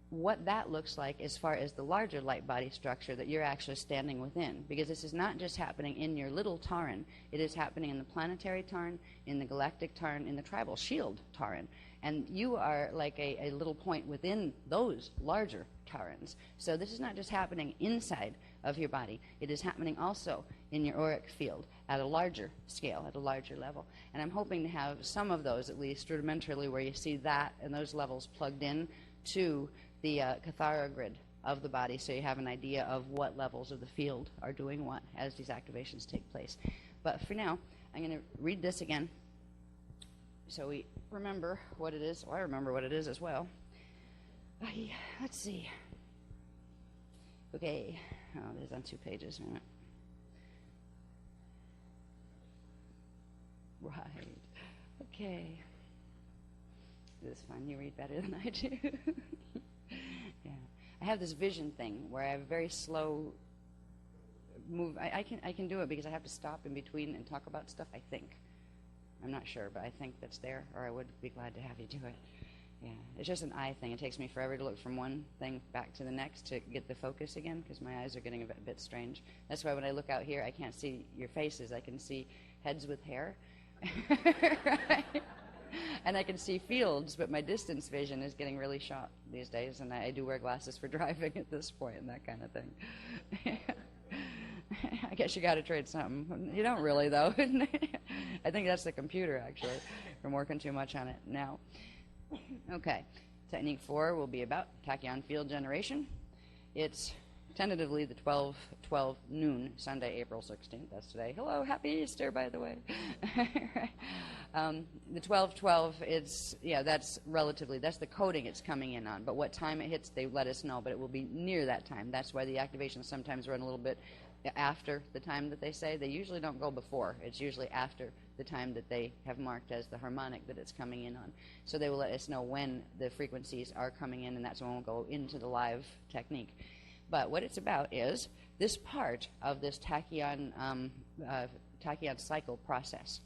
what that looks like as far as the larger light body structure that you're actually standing within, because this is not just happening in your little taran, it is happening in the planetary taran, in the galactic taran, in the tribal shield taran, and you are like a little point within those larger tarans. So this is not just happening inside of your body, it is happening also in your auric field at a larger scale, at a larger level. And I'm hoping to have some of those, at least rudimentarily, where you see that and those levels plugged in to the Cathara grid of the body, so you have an idea of what levels of the field are doing what as these activations take place. But for now, I'm going to read this again so we remember what it is. Well, I remember what it is as well. Let's see. Okay. Oh, it is on 2 pages. Wait a minute. Right. Okay. This is fun. You read better than I do. Yeah. I have this vision thing where I have a very slow move. I can do it because I have to stop in between and talk about stuff, I think. I'm not sure, but I think that's there, or I would be glad to have you do it. Yeah, it's just an eye thing. It takes me forever to look from one thing back to the next to get the focus again because my eyes are getting a bit strange. That's why when I look out here, I can't see your faces. I can see heads with hair. Right? And I can see fields, but my distance vision is getting really shot these days, and I do wear glasses for driving at this point and that kind of thing. I guess you got to trade something. You don't really, though. I think that's the computer, actually, from working too much on it now. Okay, technique 4 will be about tachyon field generation. It's tentatively the 12/12 noon, Sunday, April 16th. That's today. Hello, happy Easter, by the way. The 12/12, that's relatively, that's the coding it's coming in on. But what time it hits, they let us know, but it will be near that time. That's why the activations sometimes run a little bit after the time that they say. They usually don't go before. It's usually after the time that they have marked as the harmonic that it's coming in on. So they will let us know when the frequencies are coming in, and that's when we'll go into the live technique. But what it's about is this part of this tachyon cycle process.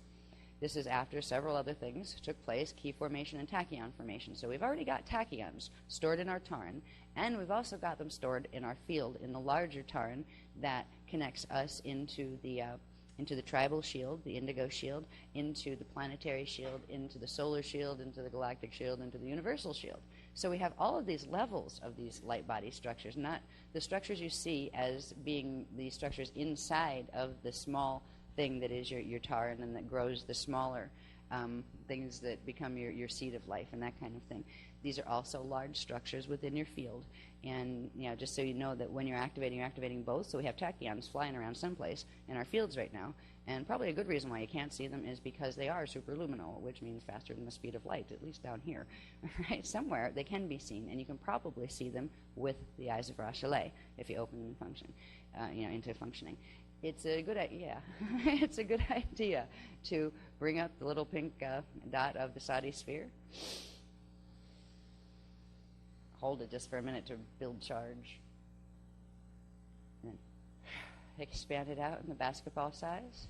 This is after several other things took place, key formation and tachyon formation. So we've already got tachyons stored in our taran, and we've also got them stored in our field, in the larger taran that connects us into the tribal shield, the indigo shield, into the planetary shield, into the solar shield, into the galactic shield, into the universal shield. So we have all of these levels of these light body structures, not the structures you see as being the structures inside of the small thing that is your taran and that grows the smaller things that become your seed of life and that kind of thing. These are also large structures within your field. And just so you know that when you're activating both. So we have tachyons flying around someplace in our fields right now. And probably a good reason why you can't see them is because they are superluminal, which means faster than the speed of light, at least down here. Right? Somewhere they can be seen, and you can probably see them with the eyes of Ra-Chale if you open them and function, into functioning. It's a good idea. It's a good idea to bring up the little pink dot of the Sadi sphere. Hold it just for a minute to build charge. And then expand it out in the basketball size.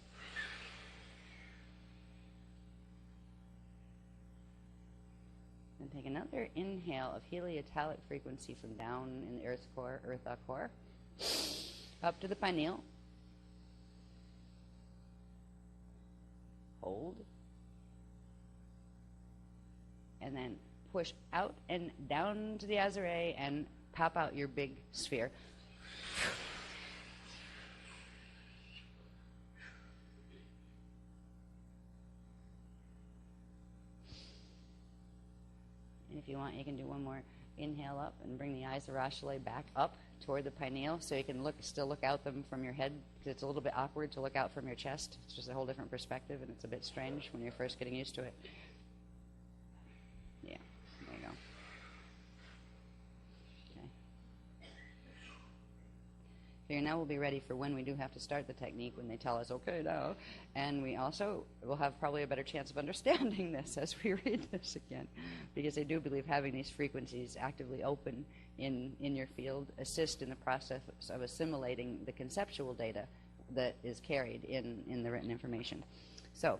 And take another inhale of heliotalic frequency from down in the Earth's core, Eartha core. up to the pineal, hold, and then push out and down to the azare and pop out your big sphere. And if you want, you can do one more inhale up and bring the eyes of Rashale back up toward the pineal, so you can still look out them from your head, because it's a little bit awkward to look out from your chest. It's just a whole different perspective, and it's a bit strange when you're first getting used to it. Yeah, there you go. Okay. Here now we'll be ready for when we do have to start the technique, when they tell us, okay, now. And we also will have probably a better chance of understanding this as we read this again, because I do believe having these frequencies actively open in your field assist in the process of assimilating the conceptual data that is carried in the written information. So,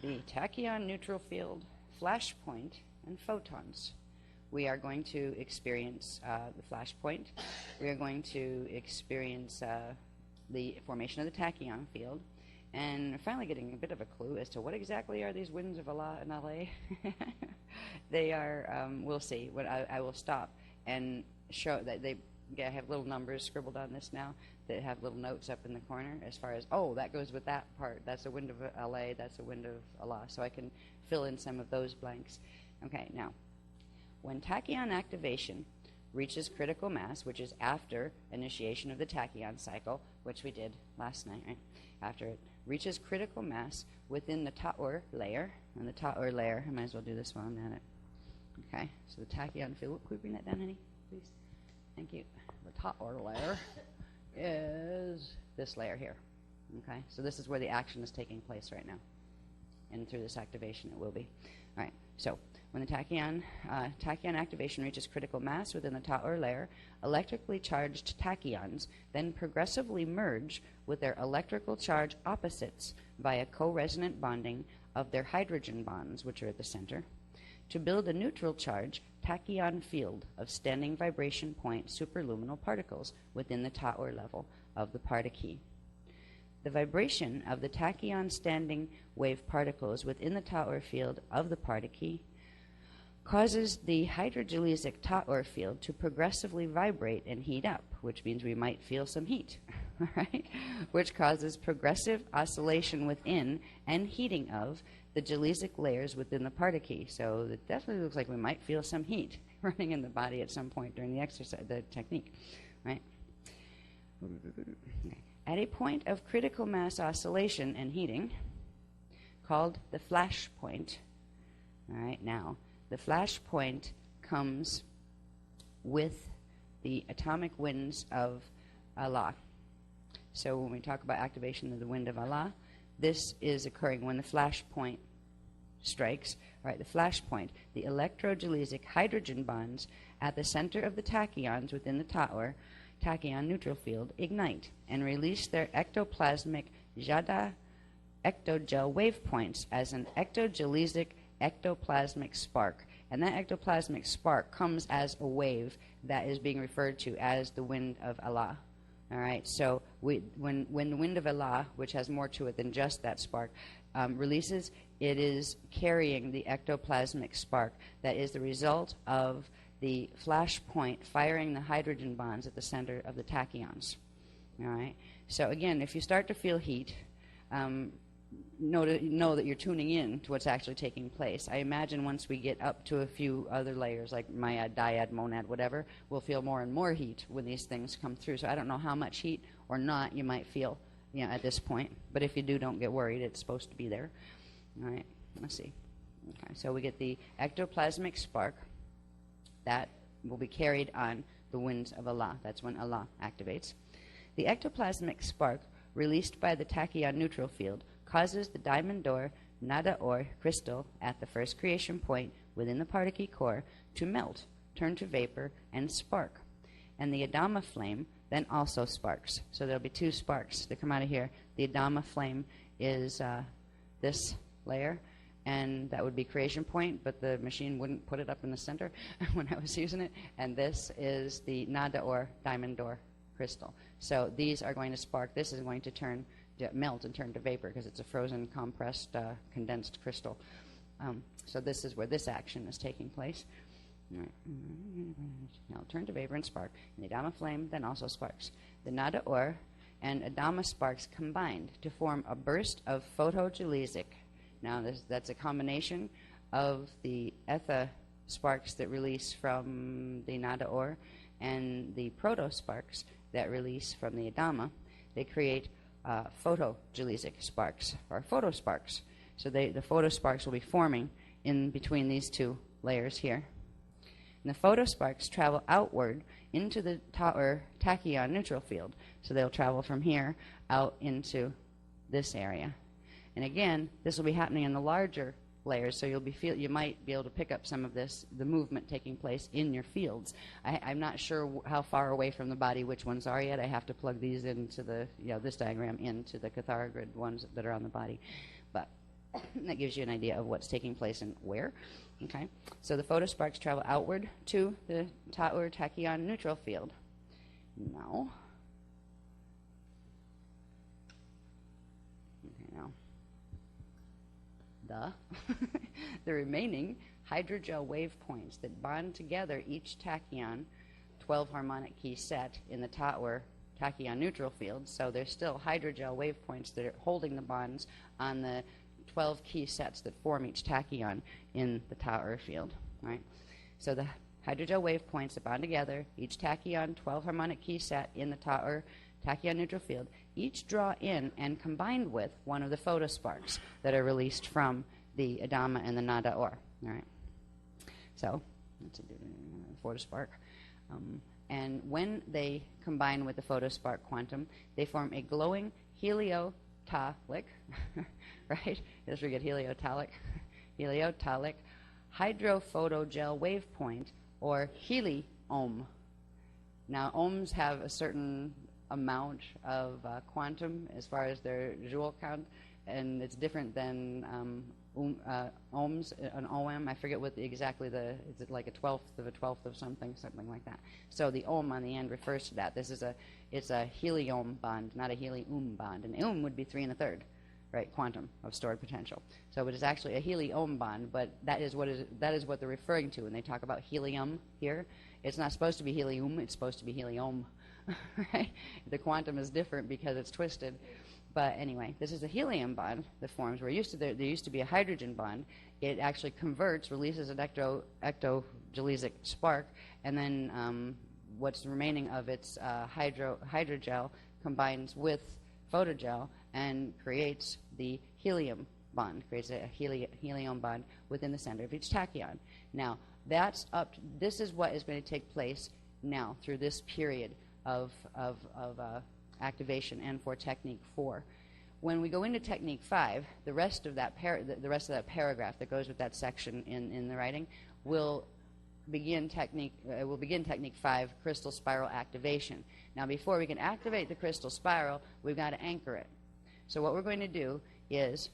the tachyon neutral field, flashpoint, and photons. We are going to experience the flashpoint. We are going to experience the formation of the tachyon field. And we're finally getting a bit of a clue as to what exactly are these winds of Allah and LA. They are, we'll see. I will stop and show that they have little numbers scribbled on this now that have little notes up in the corner as far as, oh, that goes with that part. That's a wind of LA, that's a wind of Allah. So I can fill in some of those blanks. Okay, now, when tachyon activation reaches critical mass, which is after initiation of the tachyon cycle, which we did last night, right? After it reaches critical mass within the ta'ur layer, and the ta'ur layer, I might as well do this while I'm at it. Okay, so the tachyon field, could we bring that down, honey, please? Thank you. The ta'ur layer is this layer here. Okay, so this is where the action is taking place right now. And through this activation it will be. All right, so when the tachyon activation reaches critical mass within the ta'ur layer, electrically charged tachyons then progressively merge with their electrical charge opposites via co-resonant bonding of their hydrogen bonds, which are at the center, to build a neutral charge tachyon field of standing vibration point superluminal particles within the ta'ur level of the partikey. The vibration of the tachyon standing wave particles within the ta'ur field of the partikey causes the hydrogelesic ta'ur field to progressively vibrate and heat up, which means we might feel some heat, right? Which causes progressive oscillation within and heating of the gelesic layers within the partikey. So it definitely looks like we might feel some heat running in the body at some point during the exercise, the technique, right? Okay. At a point of critical mass oscillation and heating, called the flash point, all right, now, the flash point comes with the atomic winds of Allah. So when we talk about activation of the wind of Allah, this is occurring when the flash point strikes. All right, the flash point, the electrogelesic hydrogen bonds at the center of the tachyons within the ta'ur, tachyon neutral field, ignite and release their ectoplasmic jada ectogel wave points as an ectogelesic ectoplasmic spark. And that ectoplasmic spark comes as a wave that is being referred to as the wind of Allah. All right, so when the wind of Allah, which has more to it than just that spark, releases, it is carrying the ectoplasmic spark that is the result of the flash point firing the hydrogen bonds at the center of the tachyons. All right, so again, if you start to feel heat, know that you're tuning in to what's actually taking place. I imagine once we get up to a few other layers, like myad, dyad, monad, whatever, we'll feel more and more heat when these things come through. So I don't know how much heat or not you might feel, at this point. But if you do, don't get worried. It's supposed to be there. All right, let's see. Okay, so we get the ectoplasmic spark that will be carried on the winds of Allah. That's when Allah activates. The ectoplasmic spark released by the tachyon neutral field causes the diamond door nada or crystal at the first creation point within the partikey core to melt, turn to vapor, and spark. And the Adama flame then also sparks. So there'll be two sparks that come out of here. The Adama flame is this layer, and that would be creation point, but the machine wouldn't put it up in the center when I was using it. And this is the nada or diamond door crystal. So these are going to spark. This is going to melt and turn to vapor because it's a frozen, compressed, condensed crystal. So this is where this action is taking place. Now it'll turn to vapor and spark. And the Adama flame then also sparks. The Nada ore and Adama sparks combined to form a burst of photogelesic. Now that's a combination of the Etha sparks that release from the Nada ore and the proto sparks that release from the Adama. They create photogelesic sparks, or photosparks. So the photosparks will be forming in between these two layers here. And the photosparks travel outward into the tachyon neutral field. So they'll travel from here out into this area. And again, this will be happening in the larger layers, so you might be able to pick up some of this, the movement taking place in your fields. I'm not sure how far away from the body which ones are yet. I have to plug these into the, this diagram into the Cathara grid ones that are on the body. But that gives you an idea of what's taking place and where. Okay, so the photosparks travel outward to the tachyon neutral field. Now, the remaining hydrogel wave points that bond together each tachyon, 12 harmonic key set in the tachyon neutral field. So there's still hydrogel wave points that are holding the bonds on the 12 key sets that form each tachyon in the Tau field. Right? So the hydrogel wave points that bond together, each tachyon, 12 harmonic key set in the tachyon neutral field, each draw in and combined with one of the photosparks that are released from the Adama and the Nada ore. All right. So that's a photospark. And when they combine with the photospark quantum, they form a glowing heliotalic, right? Let's forget heliotalic hydrophotogel wave point, or helium. Now, ohms have a certain amount of quantum as far as their joule count, and it's different than ohms, an ohm. I forget what is it like a 12th of something like that. So the ohm on the end refers to that. It's a helium bond, not a helium bond. An ohm would be 3 1/3, right? Quantum of stored potential. So it is actually a helium bond, but that is what they're referring to when they talk about helium here. It's not supposed to be helium. It's supposed to be helium. Right? The quantum is different because it's twisted. But anyway, this is a helium bond that forms. There used to be a hydrogen bond. It actually converts, releases an ectogelesic spark, and then what's remaining of its hydrogel combines with photogel and creates the helium bond, creates a helium bond within the center of each tachyon. Now, this is what is going to take place now through this period of activation and for Technique 4. When we go into Technique 5, the rest of that paragraph that goes with that section in the writing will begin Technique 5, crystal spiral activation. Now, before we can activate the crystal spiral, we've got to anchor it. So what we're going to do is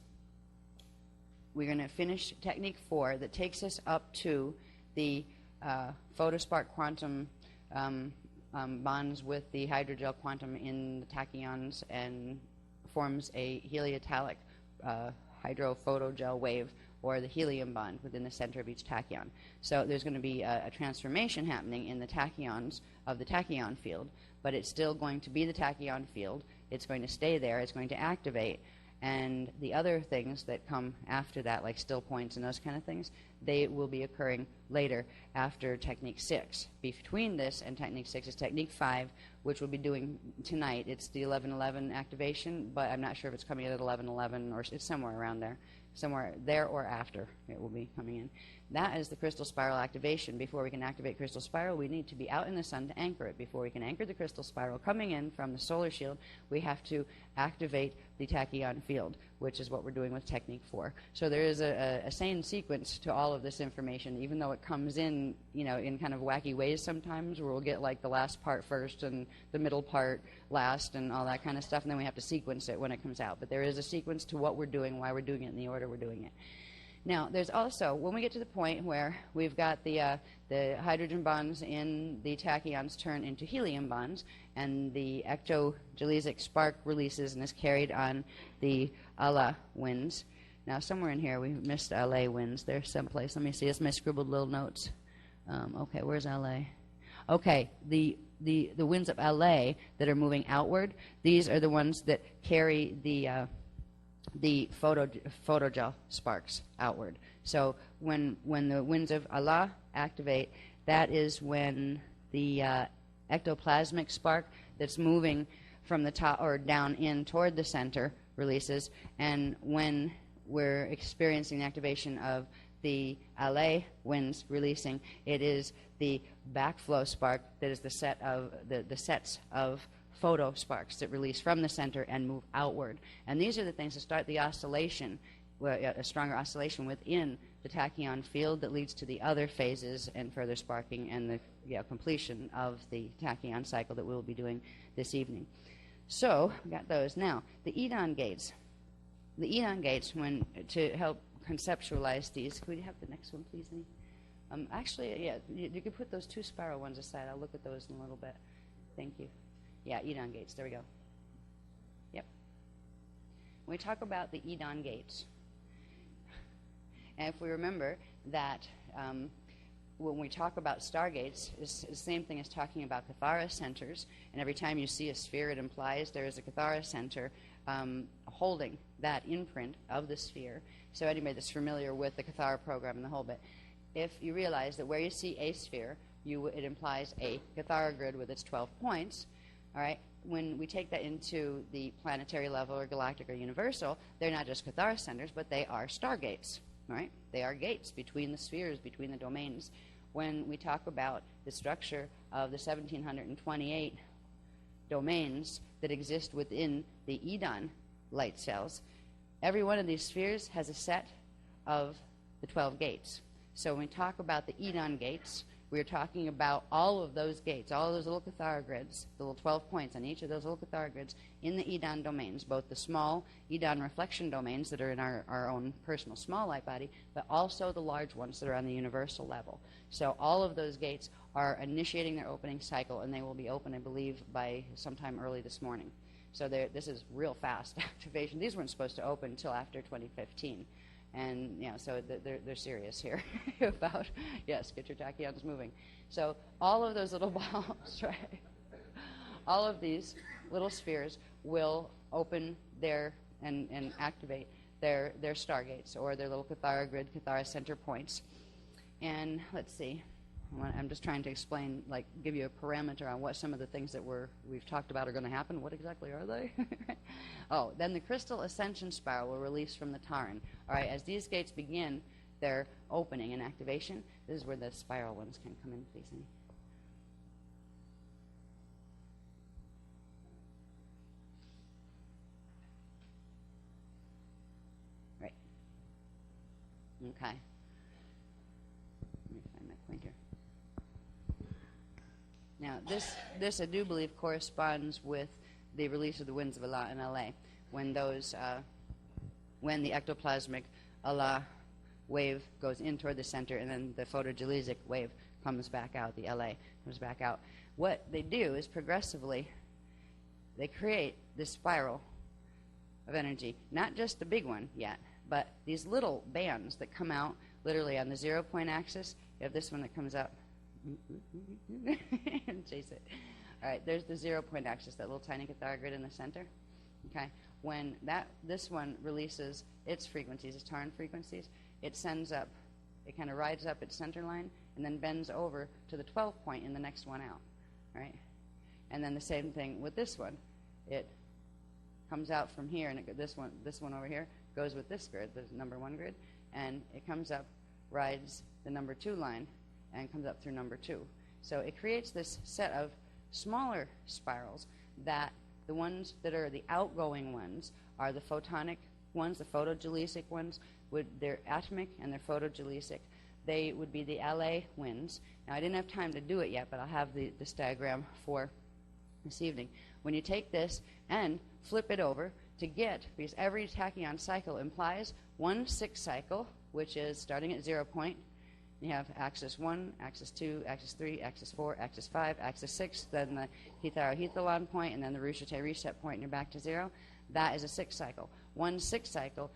we're going to finish Technique 4 that takes us up to the photospark quantum bonds with the hydrogel quantum in the tachyons and forms a heliotalic hydrophotogel wave, or the helium bond within the center of each tachyon. So there's going to be a transformation happening in the tachyons of the tachyon field, but it's still going to be the tachyon field. It's going to stay there. It's going to activate. And the other things that come after that, like still points and those kind of things, they will be occurring later after Technique 6. Between this and Technique 6 is Technique 5, which we'll be doing tonight. It's the 11:11 activation, but I'm not sure if it's coming in at 11:11 or it's somewhere around there. Somewhere there or after it will be coming in. That is the crystal spiral activation. Before we can activate crystal spiral, we need to be out in the sun to anchor it. Before we can anchor the crystal spiral coming in from the solar shield, we have to activate the tachyon field, which is what we're doing with Technique 4. So there is a sane sequence to all of this information, even though it comes in, in kind of wacky ways sometimes, where we'll get like the last part first and the middle part last and all that kind of stuff, and then we have to sequence it when it comes out. But there is a sequence to what we're doing, why we're doing it, in the order we're doing it. Now, there's also, when we get to the point where we've got the hydrogen bonds in the tachyons turn into helium bonds, and the ectogelesic spark releases and is carried on the ALA winds. Now, somewhere in here, we missed LA winds. There's someplace. Let me see. It's my scribbled little notes. Okay, where's LA? Okay, the winds of LA that are moving outward, these are the ones that carry the photogel sparks outward. So when the winds of Allah activate, that is when the ectoplasmic spark that's moving from the top or down in toward the center releases, and when we're experiencing the activation of the LA winds releasing, it is the backflow spark that is the sets of photo sparks that release from the center and move outward. And these are the things that start the oscillation, a stronger oscillation within the tachyon field that leads to the other phases and further sparking and the completion of the tachyon cycle that we'll be doing this evening. So, we got those. Now, the Edon gates. The Edon gates, to help conceptualize these, could we have the next one, please, Annie? Actually, yeah, you could put those two spiral ones aside. I'll look at those in a little bit. Thank you. Yeah, Edon gates. There we go. Yep. When we talk about the Edon gates, and if we remember that when we talk about stargates, it's the same thing as talking about Cathara centers, and every time you see a sphere, it implies there is a Cathara center holding that imprint of the sphere. So anybody that's familiar with the Cathara program and the whole bit, if you realize that where you see a sphere, it implies a Cathara grid with its 12 points. All right. When we take that into the planetary level or galactic or universal, they're not just Cathara centers, but they are stargates. All right. They are gates between the spheres, between the domains. When we talk about the structure of the 1728 domains that exist within the Edon light cells, every one of these spheres has a set of the 12 gates. So when we talk about the Edon gates, we're talking about all of those gates, all of those little Cathara grids, the little 12 points on each of those little Cathara grids in the Edon domains, both the small Edon reflection domains that are in our own personal small light body, but also the large ones that are on the universal level. So all of those gates are initiating their opening cycle, and they will be open, I believe, by sometime early this morning. So this is real fast activation. These weren't supposed to open until after 2015. And, so they're serious here about, yes, get your tachyons moving. So all of those little balls, right, all of these little spheres will open and activate their stargates, or their little Cathara grid, Cathara center points. And let's see. I'm just trying to explain, give you a parameter on what some of the things that we've talked about are going to happen. What exactly are they? Oh, then the crystal ascension spiral will release from the Taran. All right, as these gates begin their opening and activation, this is where the spiral ones can come in, please. Right. Okay. Let me find my pointer. Now, this I do believe corresponds with the release of the winds of Allah in LA, when the ectoplasmic Allah wave goes in toward the center, and then the photogelesic wave comes back out, the LA comes back out. What they do is progressively, they create this spiral of energy, not just the big one yet, but these little bands that come out literally on the 0-point axis. You have this one that comes up. Chase it. All right, there's the 0-point axis, that little tiny Cathara grid in the center. Okay, when this one releases its frequencies, its Taran frequencies, it sends up, it kind of rides up its center line and then bends over to the 12-point in the next one out. All right, and then the same thing with this one. It comes out from here, and this one over here goes with this grid, the number 1 grid, and it comes up, rides the number 2 line, and comes up through number 2. So it creates this set of smaller spirals that the ones that are the outgoing ones are the photonic ones, the photogelesic ones. They're atomic and they're photogelesic. They would be the LA winds. Now, I didn't have time to do it yet, but I'll have this diagram for this evening. When you take this and flip it over to get, because every tachyon cycle implies 1 6 cycle which is starting at 0 point. You have axis 1, axis 2, axis 3, axis 4, axis 5, axis 6, then the hetero-hethalon point, and then the Richete reset point, and you're back to 0. That is a 6 cycle. 1 6 cycle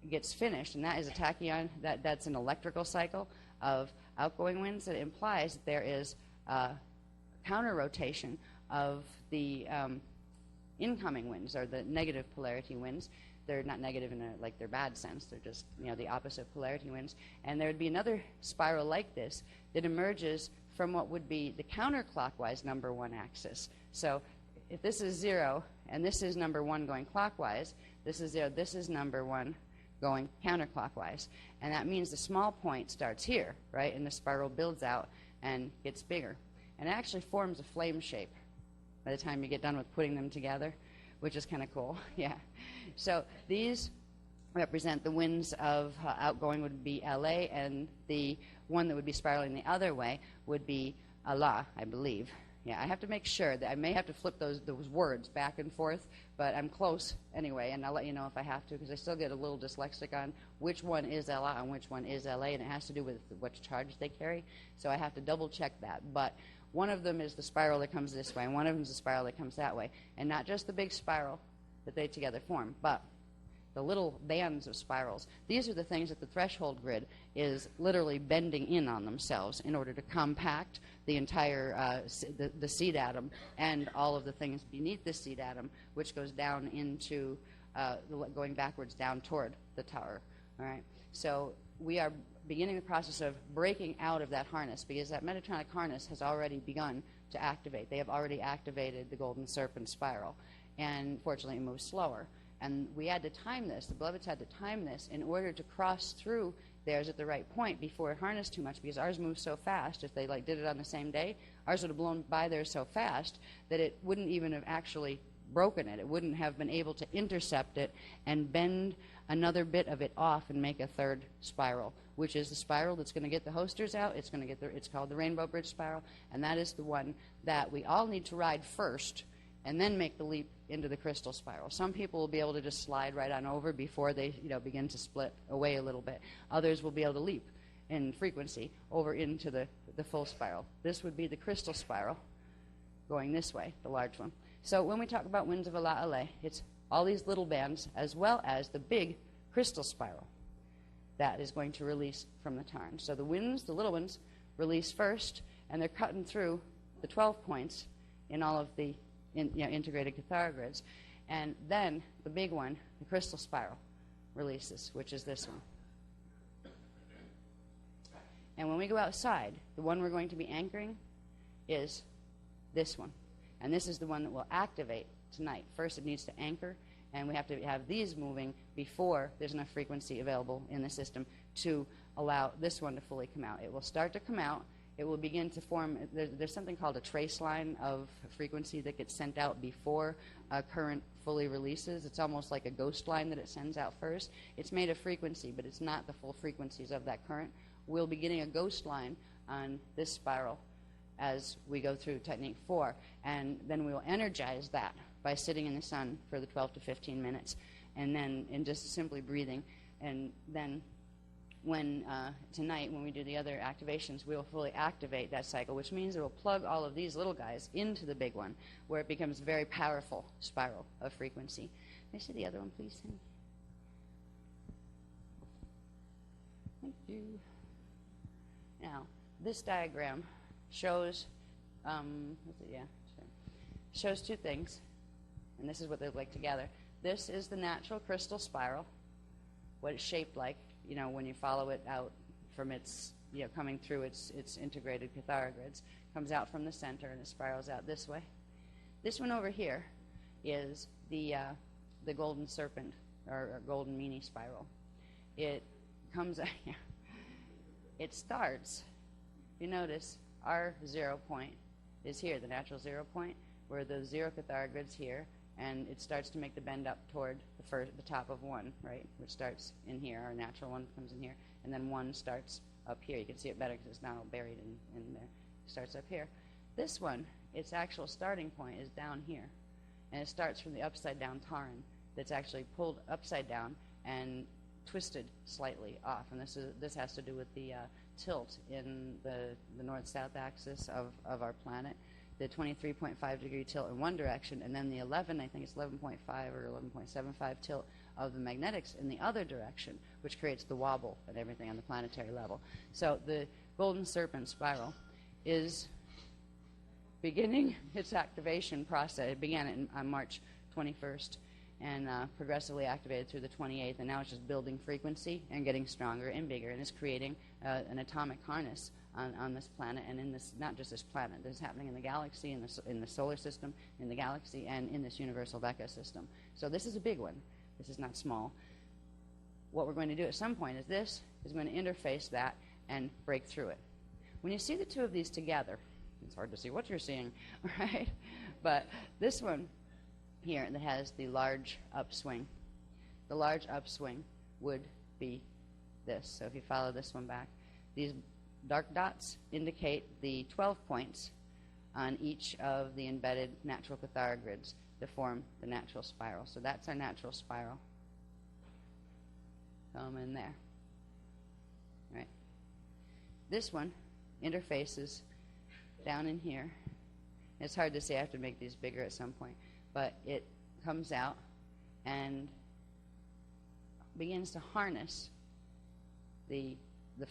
gets finished, and that is a tachyon. That's an electrical cycle of outgoing winds. That implies that there is counter rotation of the incoming winds, or the negative polarity winds. They're not negative in like their bad sense. They're just the opposite polarity winds. And there would be another spiral like this that emerges from what would be the counterclockwise number 1 axis. So if this is 0 and this is number 1 going clockwise, this is 0. This is number 1 going counterclockwise, and that means the small point starts here, right? And the spiral builds out and gets bigger, and it actually forms a flame shape by the time you get done with putting them together, which is kind of cool. Yeah. So these represent the winds of outgoing would be LA, and the one that would be spiraling the other way would be Allah, I believe. Yeah, I have to make sure that I may have to flip those words back and forth, but I'm close anyway, and I'll let you know if I have to, because I still get a little dyslexic on which one is Allah and which one is LA, and it has to do with what charge they carry, so I have to double check that. But one of them is the spiral that comes this way, and one of them is the spiral that comes that way, and not just the big spiral that they together form, but the little bands of spirals. These are the things that the threshold grid is literally bending in on themselves in order to compact the entire the seed atom and all of the things beneath the seed atom, which goes down into going backwards down toward the tower. All right. So we are beginning the process of breaking out of that harness, because that Metatronic harness has already begun to activate. They have already activated the Golden Serpent spiral, and fortunately it moves slower. And we had to time this, the Beloveds had to time this in order to cross through theirs at the right point before it harnessed too much, because ours moves so fast. If they did it on the same day, ours would have blown by theirs so fast that it wouldn't even have actually broken it. It wouldn't have been able to intercept it and bend another bit of it off and make a third spiral, which is the spiral that's going to get the hosters out. It's going to get it's called the Rainbow Bridge spiral, and that is the one that we all need to ride first and then make the leap into the crystal spiral. Some people will be able to just slide right on over before they begin to split away a little bit. Others will be able to leap in frequency over into the full spiral. This would be the crystal spiral going this way, the large one. So when we talk about winds of Allah Allah, it's all these little bands as well as the big crystal spiral that is going to release from the tarn. So the winds, the little ones, release first, and they're cutting through the 12 points in all of the integrated cathara grids, and then the big one, the crystal spiral, releases, which is this one. And when we go outside, the one we're going to be anchoring is this one, and this is the one that will activate tonight. First it needs to anchor, and we have to have these moving before there's enough frequency available in the system to allow this one to fully come out. It will start to come out. It will begin to form, there's something called a trace line of frequency that gets sent out before a current fully releases. It's almost like a ghost line that it sends out first. It's made of frequency, but it's not the full frequencies of that current. We'll be getting a ghost line on this spiral as we go through Technique 4, and then we'll energize that by sitting in the sun for the 12 to 15 minutes, and then just simply breathing, and then when tonight, when we do the other activations, we will fully activate that cycle, which means it will plug all of these little guys into the big one, where it becomes a very powerful spiral of frequency. May I see the other one, please? Thank you. Now, this diagram shows, shows two things, and this is what they look like together. This is the natural crystal spiral, what it's shaped like. When you follow it out from its, coming through its integrated cathara grids, comes out from the center and it spirals out this way. This one over here is the golden serpent or golden meanie spiral. It comes, it starts. You notice our 0 point is here, the natural 0 point, where the 0 cathara grid's here, and it starts to make the bend up toward the top of 1, right, which starts in here. Our natural one comes in here, and then 1 starts up here. You can see it better because it's now buried in there. It starts up here. This one, its actual starting point is down here, and it starts from the upside down Taran that's actually pulled upside down and twisted slightly off, and this has to do with the tilt in the north-south axis of our planet, the 23.5 degree tilt in one direction, and then the 11, I think it's 11.5 or 11.75 tilt of the magnetics in the other direction, which creates the wobble and everything on the planetary level. So the golden serpent spiral is beginning its activation process. It began on March 21st and progressively activated through the 28th, and now it's just building frequency and getting stronger and bigger, and is creating an atomic harness on this planet, and in this, not just this planet, this is happening in the galaxy, in the solar system, in the galaxy, and in this universal Vecca system. So this is a big one. This is not small. What we're going to do at some point is this is going to interface that and break through it. When you see the two of these together, it's hard to see what you're seeing, right? But this one here that has the large upswing, the large upswing would be this. So if you follow this one back, these dark dots indicate the 12 points on each of the embedded natural Cathara grids to form the natural spiral. So that's our natural spiral. Come in there. Right. This one interfaces down in here. It's hard to see. I have to make these bigger at some point. But it comes out and begins to harness the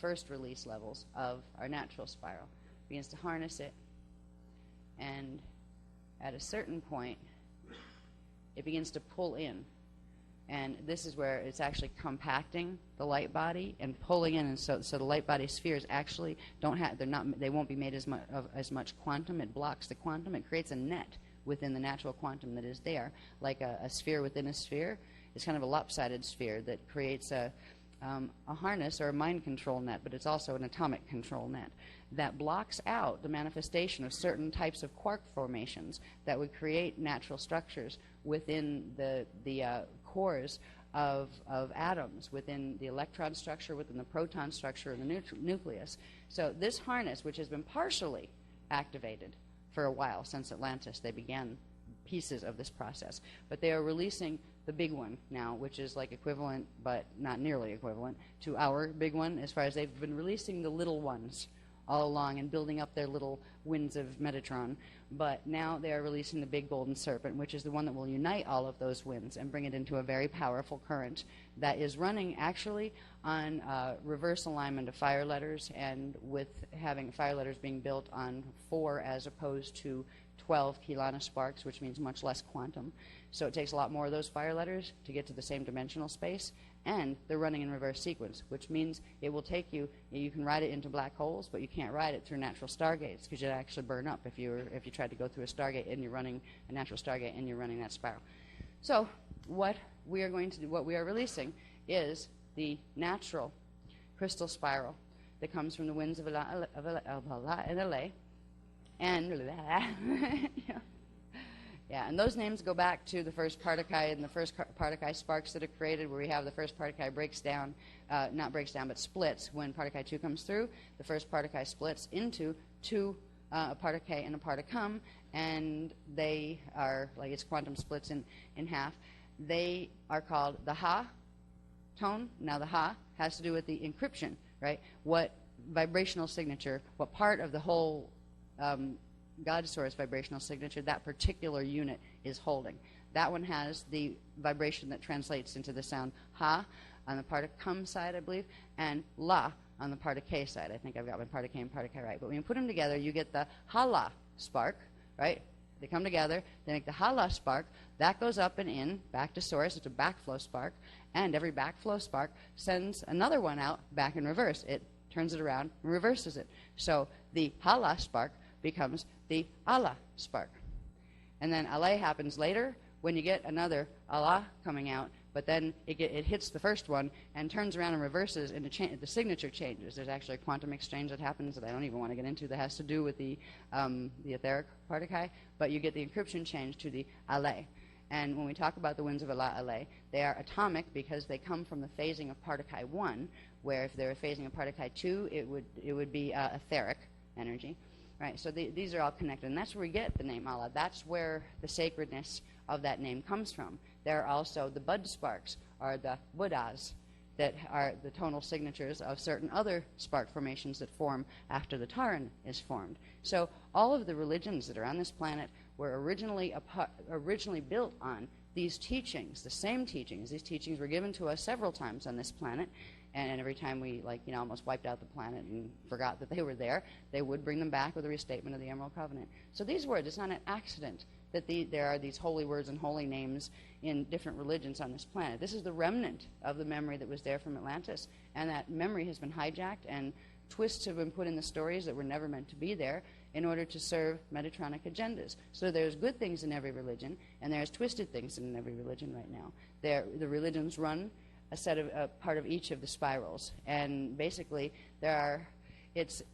first release levels of our natural spiral. Begins to harness it, and at a certain point, it begins to pull in. And this is where it's actually compacting the light body and pulling in, and so the light body spheres actually they won't be made as much quantum. It blocks the quantum. It creates a net within the natural quantum that is there, like a sphere within a sphere. It's kind of a lopsided sphere that creates a harness or a mind control net, but it's also an atomic control net that blocks out the manifestation of certain types of quark formations that would create natural structures within the cores of atoms, within the electron structure, within the proton structure, and the nucleus. So this harness, which has been partially activated for a while, since Atlantis, they began pieces of this process, but they are releasing the big one now, which is like equivalent, but not nearly equivalent, to our big one, as far as they've been releasing the little ones all along and building up their little winds of Metatron. But now they are releasing the big golden serpent, which is the one that will unite all of those winds and bring it into a very powerful current that is running actually on reverse alignment of fire letters, and with having fire letters being built on 4 as opposed to 12 Kelana sparks, which means much less quantum. So it takes a lot more of those fire letters to get to the same dimensional space, and they're running in reverse sequence, which means it will take you can ride it into black holes, but you can't ride it through natural stargates, because you'd actually burn up if you tried to go through a stargate and you're running a natural stargate and you're running that spiral. So what we are releasing is the natural crystal spiral that comes from the winds of Allah and LA. And yeah, and those names go back to the first Partakai and the first Partakai sparks that are created, where we have the first Partakai but splits when Partakai 2 comes through. The first Partakai splits into 2 Partakai and a Partakam, and they are, like its quantum splits in half. They are called the Ha tone. Now the Ha has to do with the encryption, right? What vibrational signature, what part of the whole God source vibrational signature that particular unit is holding. That one has the vibration that translates into the sound Ha on the part of Kum side, I believe, and La on the part of K side. I think I've got my part of K and part of K right. But when you put them together, you get the Hala spark, right? They come together, they make the Hala spark. That goes up and in, back to source. It's a backflow spark. And every backflow spark sends another one out back in reverse. It turns it around and reverses it. So the Hala spark becomes the Allah spark. And then Allah happens later when you get another Allah coming out, but then it hits the first one and turns around and reverses, and the signature changes. There's actually a quantum exchange that happens that I don't even want to get into that has to do with the etheric Partakai, but you get the encryption change to the Allah. And when we talk about the winds of Allah, they are atomic because they come from the phasing of Partakai 1, where if they were phasing of Partakai 2, it would be etheric energy. Right, so these are all connected, and that's where we get the name Allah. That's where the sacredness of that name comes from. There are also the Bud sparks, or the Buddhas, that are the tonal signatures of certain other spark formations that form after the Taran is formed. So all of the religions that are on this planet were originally built on these teachings, the same teachings. These teachings were given to us several times on this planet, and every time we almost wiped out the planet and forgot that they were there, they would bring them back with a restatement of the Emerald Covenant. So these words, it's not an accident that there are these holy words and holy names in different religions on this planet. This is the remnant of the memory that was there from Atlantis, and that memory has been hijacked, and twists have been put in the stories that were never meant to be there in order to serve Metatronic agendas. So there's good things in every religion, and there's twisted things in every religion right now. The religions run a part of each of the spirals, and basically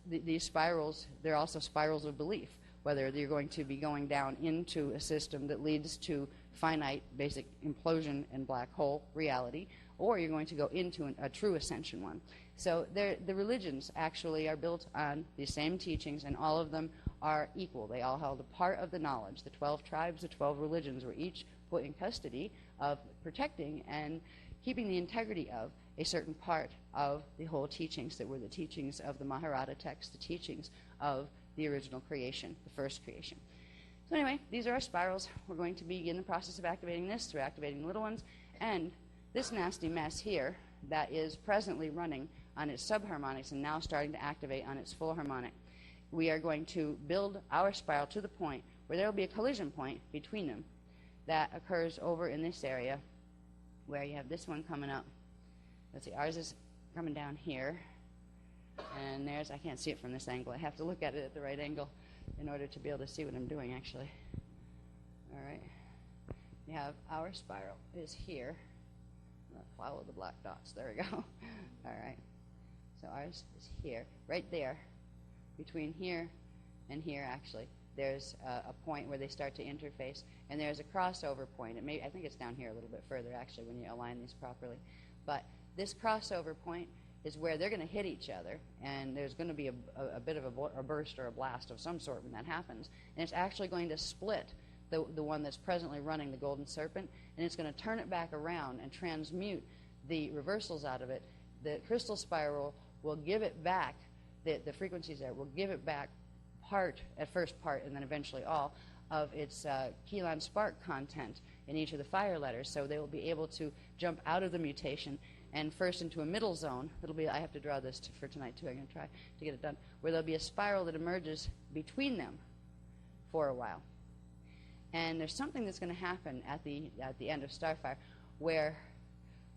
these spirals, they're also spirals of belief, whether you're going to be going down into a system that leads to finite basic implosion and black hole reality, or you're going to go into a true ascension one. So the religions actually are built on the same teachings, and all of them are equal. They all held a part of the knowledge. The 12 tribes, the 12 religions were each put in custody of protecting and keeping the integrity of a certain part of the whole teachings that were the teachings of the Mahabharata text, the teachings of the original creation, the first creation. So anyway, these are our spirals. We're going to begin the process of activating this through activating the little ones, and this nasty mess here that is presently running on its subharmonics and now starting to activate on its full harmonic. We are going to build our spiral to the point where there will be a collision point between them that occurs over in this area where you have this one coming up. Let's see, ours is coming down here, and there's, I can't see it from this angle. I have to look at it at the right angle in order to be able to see what I'm doing, actually. All right. You have our spiral is here. Follow the black dots. There we go. All right. So ours is here, right there, between here and here, actually. There's a point where they start to interface, and there's a crossover point. I think it's down here a little bit further, actually, when you align these properly. But this crossover point is where they're going to hit each other, and there's going to be a bit of a burst or a blast of some sort when that happens. And it's actually going to split the one that's presently running the Golden Serpent, and it's going to turn it back around and transmute the reversals out of it. The crystal spiral will give it back, the frequencies there will give it back at first part, and then eventually all, of its Keelan spark content in each of the fire letters. So they will be able to jump out of the mutation and first into a middle zone. I have to draw this for tonight too. I'm going to try to get it done, where there'll be a spiral that emerges between them for a while. And there's something that's going to happen at the end of Starfire, where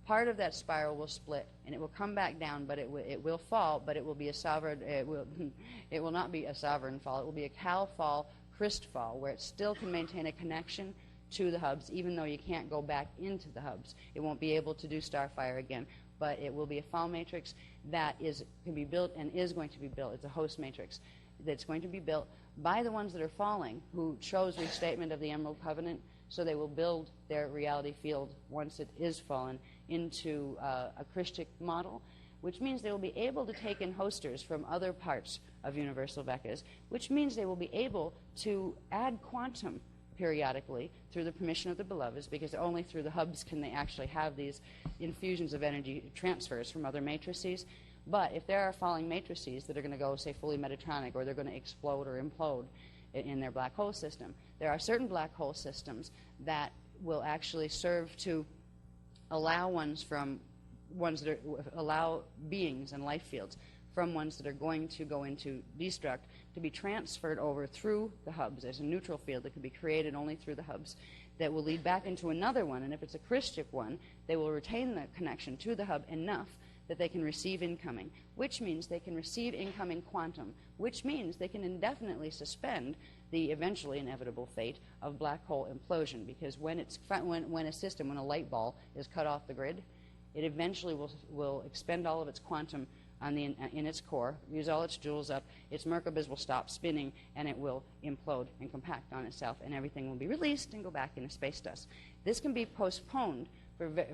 part of that spiral will split and it will come back down, but it will fall, but it will be a sovereign. It will not be a sovereign fall. It will be a Cal fall, Christ fall, where it still can maintain a connection to the hubs, even though you can't go back into the hubs. It won't be able to do Starfire again, but it will be a fall matrix that can be built and is going to be built. It's a host matrix that's going to be built by the ones that are falling, who chose restatement of the Emerald Covenant, so they will build their reality field once it is fallen into a Christic model, which means they will be able to take in hosters from other parts of Universal Vecas, which means they will be able to add quantum periodically through the permission of the beloveds, because only through the hubs can they actually have these infusions of energy transfers from other matrices. But if there are falling matrices that are going to go, say, fully Metatronic, or they're going to explode or implode in their black hole system, there are certain black hole systems that will actually serve to allow allow beings and life fields from ones that are going to go into destruct to be transferred over through the hubs. There's a neutral field that can be created only through the hubs that will lead back into another one, and if it's a Christic one, they will retain the connection to the hub enough that they can receive incoming, which means they can receive incoming quantum, which means they can indefinitely suspend the eventually inevitable fate of black hole implosion, because when a light ball is cut off the grid, it eventually will expend all of its quantum in its core, use all its joules up, its Merkabas will stop spinning, and it will implode and compact on itself, and everything will be released and go back into space dust. This can be postponed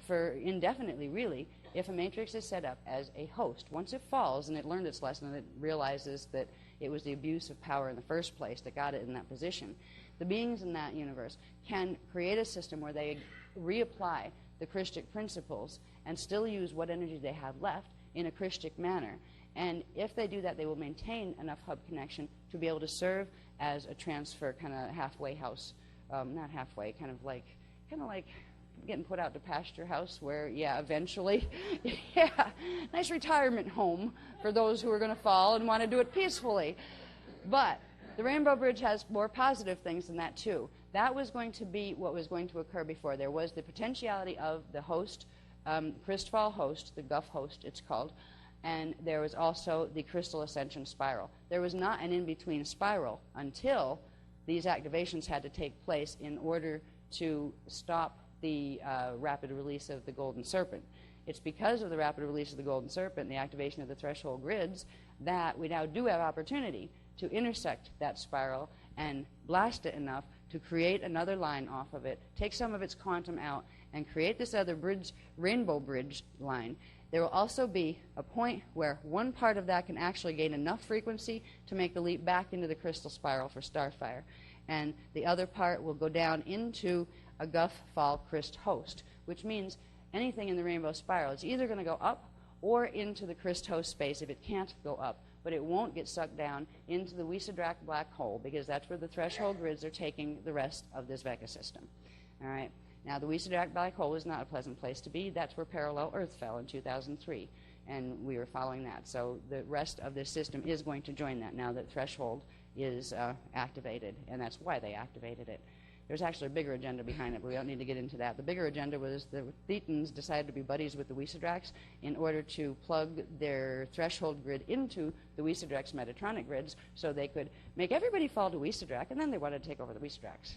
for indefinitely, really, if a matrix is set up as a host. Once it falls and it learned its lesson and it realizes that it was the abuse of power in the first place that got it in that position, the beings in that universe can create a system where they reapply the Christic principles and still use what energy they have left in a Christic manner. And if they do that, they will maintain enough hub connection to be able to serve as a transfer kind of halfway house, not halfway, kind of like getting put out to pasture house where, yeah, eventually, yeah, nice retirement home for those who are going to fall and want to do it peacefully. But the Rainbow Bridge has more positive things than that, too. That was going to be what was going to occur before. There was the potentiality of the host, Christfall host, the Guff host it's called, and there was also the crystal ascension spiral. There was not an in-between spiral until these activations had to take place in order to stop the rapid release of the Golden Serpent. It's because of the rapid release of the Golden Serpent and the activation of the threshold grids that we now do have opportunity to intersect that spiral and blast it enough to create another line off of it, take some of its quantum out, and create this other bridge, Rainbow Bridge line. There will also be a point where one part of that can actually gain enough frequency to make the leap back into the crystal spiral for Starfire. And the other part will go down into a Guff Fall Christ host, which means anything in the rainbow spiral is either going to go up or into the Christ host space if it can't go up. But it won't get sucked down into the Wiesadrak black hole, because that's where the threshold grids are taking the rest of this Vega system. All right. Now, the Wiesadrak black hole is not a pleasant place to be. That's where parallel Earth fell in 2003, and we were following that. So the rest of this system is going to join that now that threshold is activated, and that's why they activated it. There's actually a bigger agenda behind it, but we don't need to get into that. The bigger agenda was the Thetans decided to be buddies with the Wiesadraks in order to plug their threshold grid into the Wiesadraks' Metatronic grids so they could make everybody fall to Wiesadrak, and then they wanted to take over the Wiesadraks.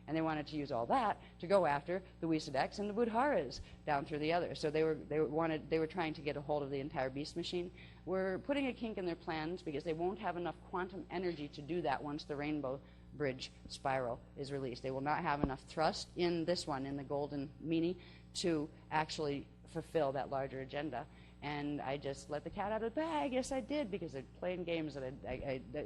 And they wanted to use all that to go after the Wiesadaks and the Budharas down through the others. So they were trying to get a hold of the entire beast machine. We're putting a kink in their plans because they won't have enough quantum energy to do that once the Rainbow Bridge spiral is released. They will not have enough thrust in this one, in the golden meanie, to actually fulfill that larger agenda. And I just let the cat out of the bag. Yes, I did, because they're playing games that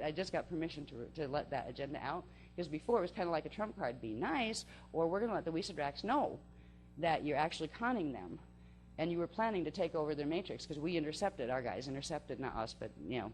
I just got permission to let that agenda out. Because before it was kind of like a trump card, be nice, or we're going to let the Wiesadraks know that you're actually conning them. And you were planning to take over their matrix, because we intercepted, our guys intercepted, not us, but you know,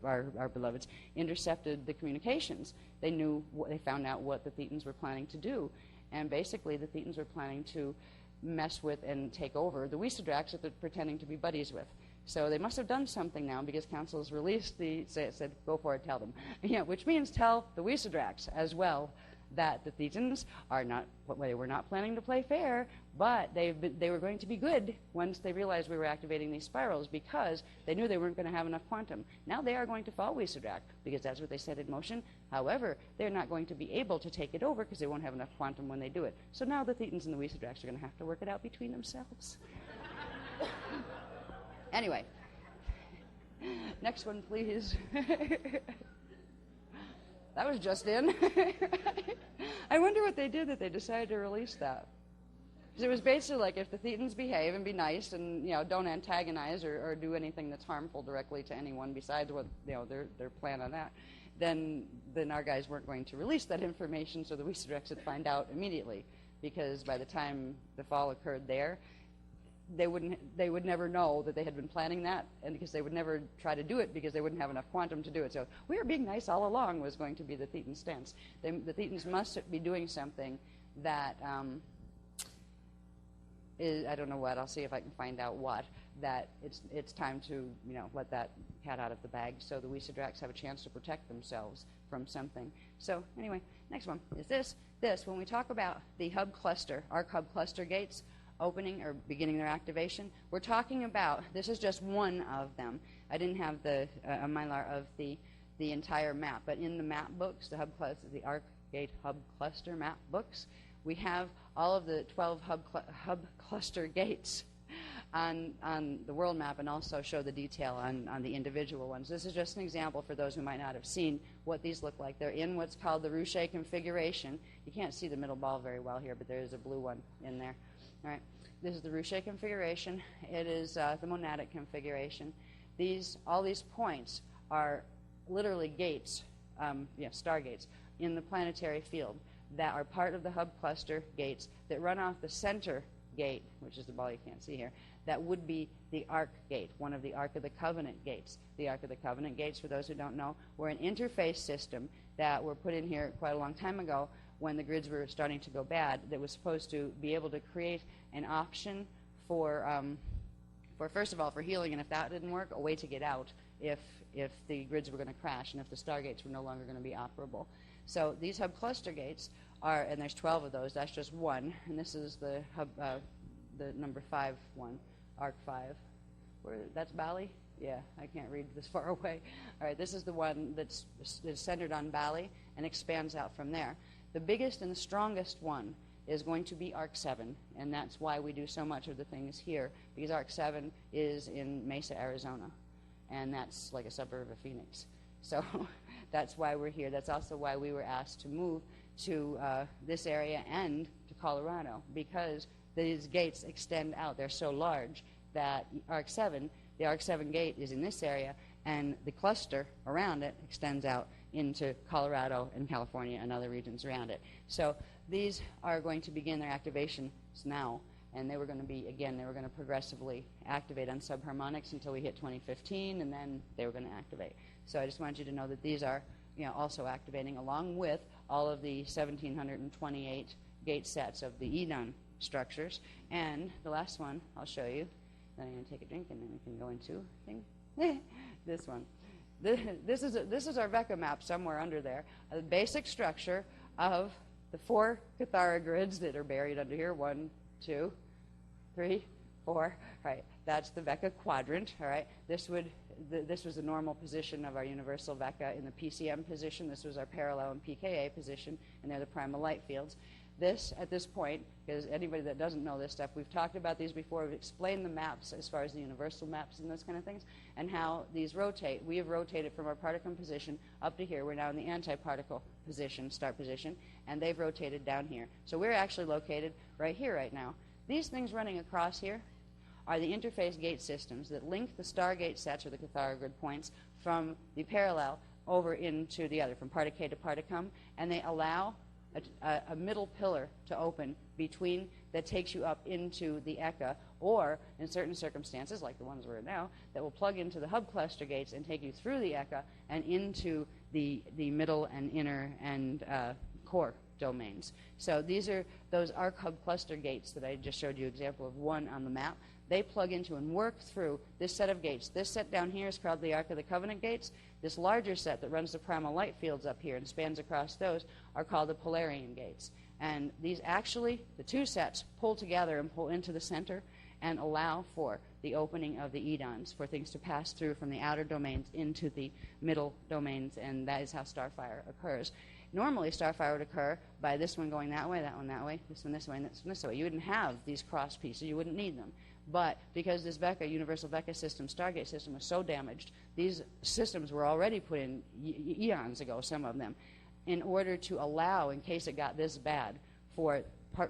our beloveds, intercepted the communications. They knew, they found out what the Thetans were planning to do. And basically the Thetans were planning to mess with and take over the Wiesadraks that they're pretending to be buddies with. So they must have done something now, because Council has released said, go for it, tell them. Yeah, which means tell the Wiesadraks as well that the Thetans are not, they were not planning to play fair, but they were going to be good once they realized we were activating these spirals, because they knew they weren't going to have enough quantum. Now they are going to fall Wiesadrak, because that's what they set in motion. However, they're not going to be able to take it over because they won't have enough quantum when they do it. So now the Thetans and the Wiesadraks are going to have to work it out between themselves. Anyway, next one, please. That was just in. I wonder what they did that they decided to release that. Because it was basically like, if the Thetans behave and be nice and, you know, don't antagonize or do anything that's harmful directly to anyone besides what, you know, their plan on that, then our guys weren't going to release that information, so the Wiesadraks would find out immediately. Because by the time the fall occurred there, they would never know that they had been planning that, and because they would never try to do it because they wouldn't have enough quantum to do it. So we were being nice all along was going to be the Thetan stance. The Thetans must be doing something that is, I don't know what, I'll see if I can find out what, that it's time to, you know, let that cat out of the bag so the Wiesadraks have a chance to protect themselves from something. So anyway, next one is this. When we talk about the hub cluster, arc hub cluster gates, opening or beginning their activation, we're talking about, this is just one of them. I didn't have the a mylar of the entire map, but in the map books, the arc gate hub cluster map books, we have all of the 12 hub cluster gates on the world map, and also show the detail on the individual ones. This is just an example for those who might not have seen what these look like. They're in what's called the Ruche configuration. You can't see the middle ball very well here, but there is a blue one in there. All right, this is the Ruche configuration. It is the monadic configuration. All these points are literally gates, stargates in the planetary field. that are part of the hub cluster gates that run off the center gate, which is the ball you can't see here. That would be the Ark gate, one of the Ark of the Covenant gates. The Ark of the Covenant gates, for those who don't know, were an interface system that were put in here quite a long time ago when the grids were starting to go bad, that was supposed to be able to create an option for first of all, for healing, and if that didn't work, a way to get out if the grids were going to crash and if the stargates were no longer going to be operable. So these hub cluster gates are, and there's 12 of those, that's just one, and this is the hub, the number 5 one, Arc 5. That's Bali? Yeah, I can't read this far away. All right, this is the one that's centered on Bali and expands out from there. The biggest and the strongest one is going to be Arc 7, and that's why we do so much of the things here, because Arc 7 is in Mesa, Arizona, and that's like a suburb of Phoenix. So that's why we're here. That's also why we were asked to move to this area and to Colorado, because these gates extend out. They're so large that the Arc 7 gate is in this area, and the cluster around it extends out into Colorado and California and other regions around it. So these are going to begin their activations now, and they were going to progressively activate on subharmonics until we hit 2015, and then they were going to activate. So I just wanted you to know that these are, also activating along with all of the 1,728 gate sets of the EDON structures. And the last one I'll show you. Then I'm going to take a drink, and then we can go into this one. This is our Vecca map somewhere under there. A basic structure of the 4 Cathara grids that are buried under here. 1, 2, 3, 4. Right, that's the Vecca quadrant. All right, this was the normal position of our universal Vecca in the PCM position. This was our parallel and PKA position, and they're the primal light fields. This, at this point, because anybody that doesn't know this stuff, we've talked about these before, we've explained the maps as far as the universal maps and those kind of things, and how these rotate. We have rotated from our particle position up to here. We're now in the anti-particle position, start position, and they've rotated down here. So we're actually located right here right now. These things running across here are the interface gate systems that link the stargate sets, or the Cathara grid points, from the parallel over into the other, from particate to particum, and they allow a middle pillar to open between that takes you up into the ECA, or in certain circumstances, like the ones we're in now, that will plug into the hub cluster gates and take you through the ECA and into the middle and inner and core domains. So these are those Arc hub cluster gates that I just showed you an example of one on the map. They plug into and work through this set of gates. This set down here is called the Ark of the Covenant gates. This larger set that runs the primal light fields up here and spans across those are called the Polarian gates. And these actually, the two sets, pull together and pull into the center and allow for the opening of the edons, for things to pass through from the outer domains into the middle domains, and that is how starfire occurs. Normally, starfire would occur by this one going that way, this one this way, and this one this way. You wouldn't have these cross pieces. You wouldn't need them. But because this Vecca, universal Vecca system, Stargate system, was so damaged, these systems were already put in eons ago, some of them, in order to allow, in case it got this bad, for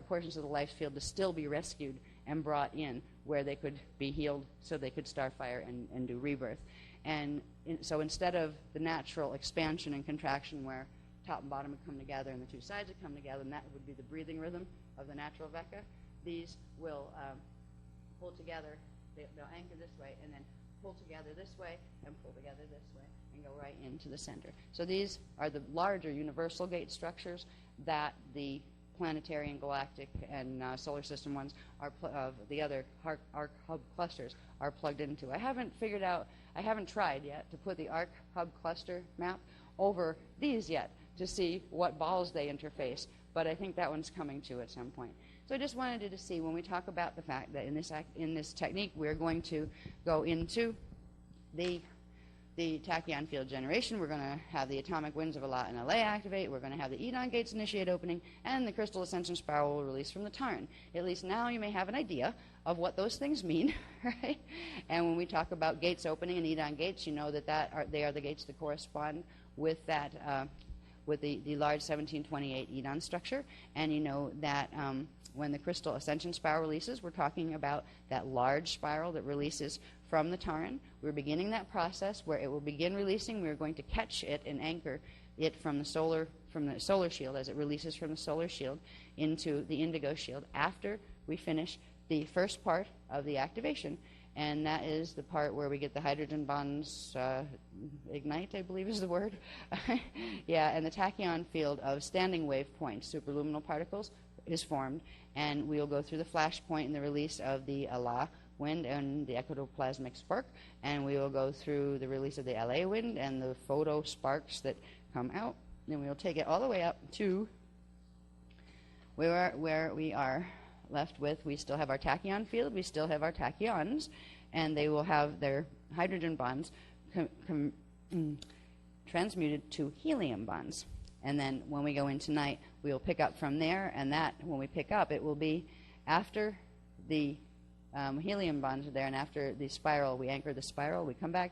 portions of the life field to still be rescued and brought in where they could be healed so they could starfire and do rebirth. And so instead of the natural expansion and contraction where top and bottom would come together and the two sides would come together, and that would be the breathing rhythm of the natural Vecca, these will pull together, they'll anchor this way, and then pull together this way, and pull together this way, and go right into the center. So these are the larger universal gate structures that the planetary and galactic and solar system ones are of the other Arc hub clusters are plugged into. I haven't tried yet to put the Arc hub cluster map over these yet to see what balls they interface, but I think that one's coming to at some point. So I just wanted you to see when we talk about the fact that in this technique we're going to go into the tachyon field generation. We're going to have the atomic winds of Alat and LA activate. We're going to have the Edon gates initiate opening, and the crystal ascension spiral will release from the Tarn. At least now you may have an idea of what those things mean, right? And when we talk about gates opening and Edon gates, you know that they are the gates that correspond with that with the large 1728 Edon structure, and you know that when the crystal ascension spiral releases, we're talking about that large spiral that releases from the Tarn. We're beginning that process where it will begin releasing. We're going to catch it and anchor it from the solar shield, as it releases from the solar shield into the indigo shield after we finish the first part of the activation. And that is the part where we get the hydrogen bonds ignite, I believe is the word. Yeah, and the tachyon field of standing wave points, superluminal particles, is formed, and we'll go through the flash point and the release of the Allah wind and the ectoplasmic spark, and we will go through the release of the LA wind and the photo sparks that come out. Then we'll take it all the way up to where we are left with, we still have our tachyon field, we still have our tachyons, and they will have their hydrogen bonds transmuted to helium bonds. And then when we go into night, we will pick up from there, and that, when we pick up, it will be after the helium bonds are there, and after the spiral, we anchor the spiral, we come back